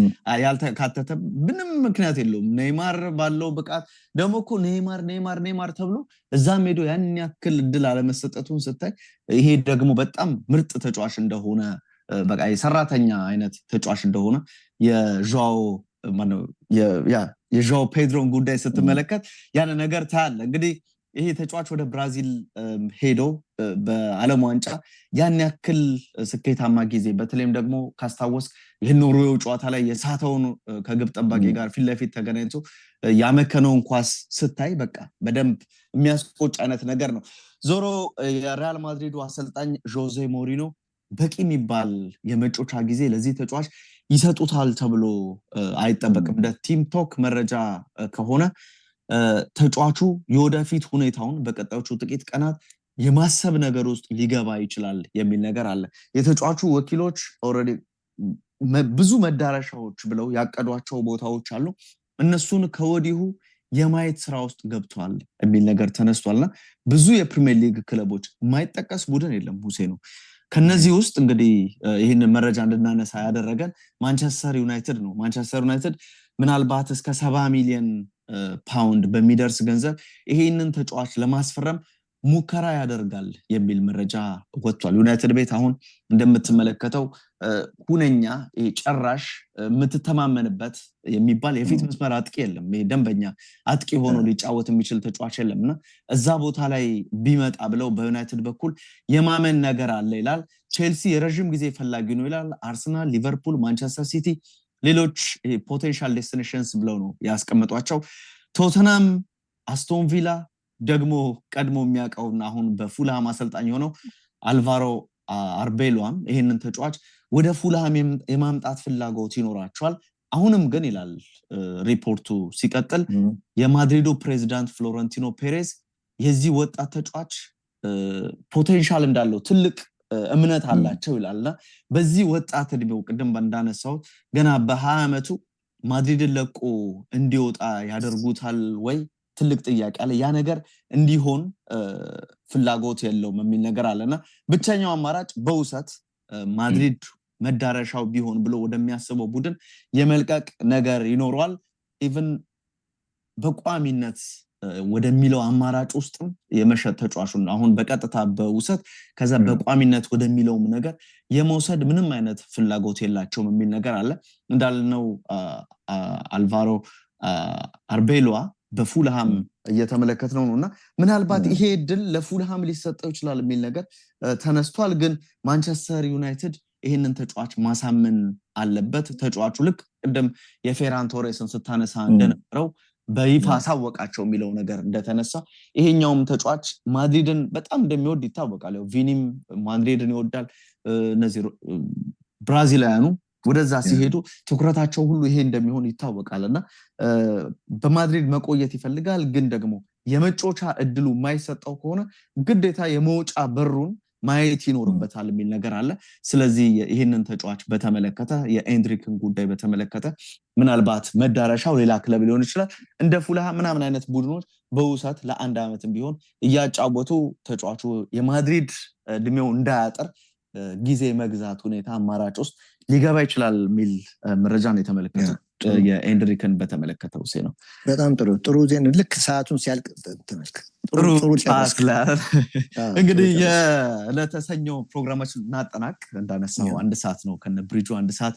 ያልተካተተ ምንም ምክንያት የለውም። ኔይማር ባለው ብቃት ደግሞ እኮ ኔይማር ተብሎ እዛም ሄዶ ያን ያክል እድል አለመሰጠቱን ስታይ ይሄ ደግሞ በጣም ምርጥ ተጫዋች እንደሆነ በቃ የሰራተኛ አይነት ተጫዋች እንደሆነ የዣኦ ፔድሮን ጉዳይ ስትመለከት ያን ነገር ታያለ። እንግዲህ ይሄ ተጫዋች ወደ ብራዚል ሄዶ በዓለም ዋንጫ ያን ያክል ስኬታማ ጊዜ በተለይም ደግሞ ካስታወስ የኖርዌው ጨዋታ ላይ የሳተውን ከግብ ጠባቂ ጋር ፊት ለፊት ተገናኝቶ ያመከነውን ኳስ ስታይ በቃ በደንብ የሚያስቆጭ አይነት ነገር ነው። ዞሮ የሪያል ማድሪዱ አሰልጣኝ ጆዜ ሞሪኖ በቂ የሚባል የመጫወቻ ጊዜ ለዚህ ተጫዋች ይሰጡታል ተብሎ አይጠበቅም። እንደ ቲም ቶክ መረጃ ከሆነ ተጫዋቹ የወደፊት ሁኔታውን በቀጣዮቹ ጥቂት ቀናት የማሰብ ነገር ውስጥ ሊገባ ይችላል የሚል ነገር አለ። የተጫዋቹ ወኪሎች ኦልሬዲ ብዙ መዳረሻዎች ብለው ያቀዷቸው ቦታዎች አሉ። እነሱን ከወዲሁ የማየት ስራ ውስጥ ገብቷል የሚል ነገር ተነስቷልና ብዙ የፕሪሚየር ሊግ ክለቦች የማይጠቀስ ቡድን የለም ሁሴኑ። ከነዚህ ውስጥ እንግዲህ ይህንን መረጃ እንድናነሳ ያደረገን ማንቸስተር ዩናይትድ ነው። ማንቸስተር ዩናይትድ ምናልባት እስከ 70 ሚሊዮን ፓውንድ በሚደርስ ገንዘብ ይሄንን ተጫዋች ለማስፈረም ሙከራ ያደርጋል የሚል መረጃ ወጥቷል። ዩናይትድ ቤት አሁን እንደምትመለከተው ሁነኛ ጨራሽ የምትተማመንበት የሚባል የፊት መስመር አጥቂ የለም። ደንበኛ አጥቂ ሆኖ ሊጫወት የሚችል ተጫዋች የለምና እዛ ቦታ ላይ ቢመጣ ብለው በዩናይትድ በኩል የማመን ነገር አለ ይላል። ቼልሲ የረጅም ጊዜ ፈላጊ ነው ይላል። አርሰናል፣ ሊቨርፑል፣ ማንቸስተር ሲቲ ሌሎች ፖቴንሻል ዴስቲኔሽንስ ብለው ነው ያስቀመጧቸው። ቶተናም፣ አስቶን ቪላ ደግሞ ቀድሞ የሚያውቀውና አሁን በፉልሃም አሰልጣኝ ሆነው አልቫሮ አርቤሎም ይሄንን ተጫዋች ወደ ፉልሃም የማምጣት ፍላጎት ይኖራቸዋል። አሁንም ግን ይላል ሪፖርቱ ሲቀጥል የማድሪዱ ፕሬዚዳንት ፍሎረንቲኖ ፔሬዝ የዚህ ወጣት ተጫዋች ፖቴንሻል እንዳለው ትልቅ እምነት አላቸው ይላልና በዚህ ወጣት እድሜው ቅድም እንዳነሳው ገና በ20 ዓመቱ ማድሪድን ለቆ እንዲወጣ ያደርጉታል ወይ ትልቅ ጥያቄ አለ። ያ ነገር እንዲሆን ፍላጎት የለውም የሚል ነገር አለና ብቸኛው አማራጭ በውሰት ማድሪድ መዳረሻው ቢሆን ብሎ ወደሚያስበው ቡድን የመልቀቅ ነገር ይኖረዋል። ኢቭን በቋሚነት ወደሚለው አማራጭ ውስጥም የመሸጥ ተጫዋቹን አሁን በቀጥታ በውሰት ከዛ በቋሚነት ወደሚለውም ነገር የመውሰድ ምንም አይነት ፍላጎት የላቸውም የሚል ነገር አለ። እንዳልነው አልቫሮ አርቤሎዋ በፉልሃም እየተመለከትነው ነውና ምናልባት ይሄ እድል ለፉልሃም ሊሰጠው ይችላል የሚል ነገር ተነስቷል። ግን ማንቸስተር ዩናይትድ ይሄንን ተጫዋች ማሳመን አለበት። ተጫዋቹ ልክ ቅድም የፌራን ቶሬስን ስታነሳ እንደነበረው በይፋ ሳወቃቸው የሚለው ነገር እንደተነሳ ይሄኛውም ተጫዋች ማድሪድን በጣም እንደሚወድ ይታወቃል። ቪኒም ማድሪድን ይወዳል። እነዚህ ብራዚላውያኑ ወደዛ ሲሄዱ ትኩረታቸው ሁሉ ይሄ እንደሚሆን ይታወቃልና በማድሪድ መቆየት ይፈልጋል። ግን ደግሞ የመጫወቻ እድሉ የማይሰጠው ከሆነ ግዴታ የመውጫ በሩን ማየት ይኖርበታል የሚል ነገር አለ። ስለዚህ ይሄንን ተጫዋች በተመለከተ የኤንድሪክን ጉዳይ በተመለከተ ምናልባት መዳረሻው ሌላ ክለብ ሊሆን ይችላል። እንደ ፉልሃም ምናምን አይነት ቡድኖች በውሰት ለአንድ ዓመትም ቢሆን እያጫወቱ ተጫዋቹ የማድሪድ እድሜው እንዳያጠር ጊዜ መግዛት ሁኔታ አማራጭ ውስጥ ሊገባ ይችላል የሚል መረጃ ነው የተመለከተው። የኤንድሪክን በተመለከተው ነው። በጣም ጥሩ ዜና። ልክ ሰዓቱን ሲያልቅ ተመልከት። ጥሩ እንግዲህ የለተሰኘው ፕሮግራማችን እናጠናቅ። እንዳነሳው 1 ሰዓት ነው ከነ ብሪጁ 1 ሰዓት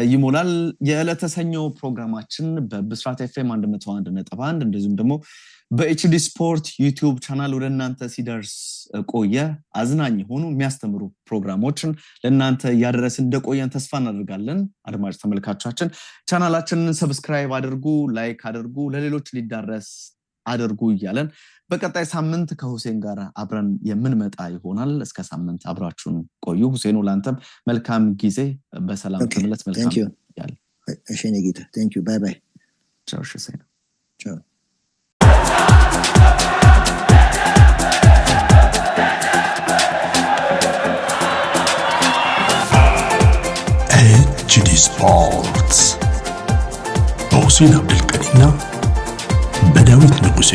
ይሞላል። የለተሰኘው ፕሮግራማችን በብስራት ኤፍኤም 101.1 እንደዚሁም ደግሞ በኤችዲ ስፖርት ዩቲዩብ ቻናል ወደ እናንተ ሲደርስ ቆየ። አዝናኝ ሆኑ የሚያስተምሩ ፕሮግራሞችን ለእናንተ ያደረስን እንደቆየን ተስፋ እናደርጋለን። አድማጭ ተመልካቾቻችን ቻናላችንን ሰብስክራይብ አድርጉ፣ ላይክ አድርጉ፣ ለሌሎች ሊዳረስ አድርጉ እያለን በቀጣይ ሳምንት ከሁሴን ጋር አብረን የምንመጣ ይሆናል። እስከ ሳምንት አብራችሁን ቆዩ። ሁሴኑ ላንተም መልካም ጊዜ፣ በሰላም ተመለስ። መልካም ያለ እሺ ነጌታ ቴንክ ዩ ባይ ባይ። ቻው ሁሴን ቻው። HD Sports በሁሴን አብዱልቀኒና በዳዊት ንጉሴ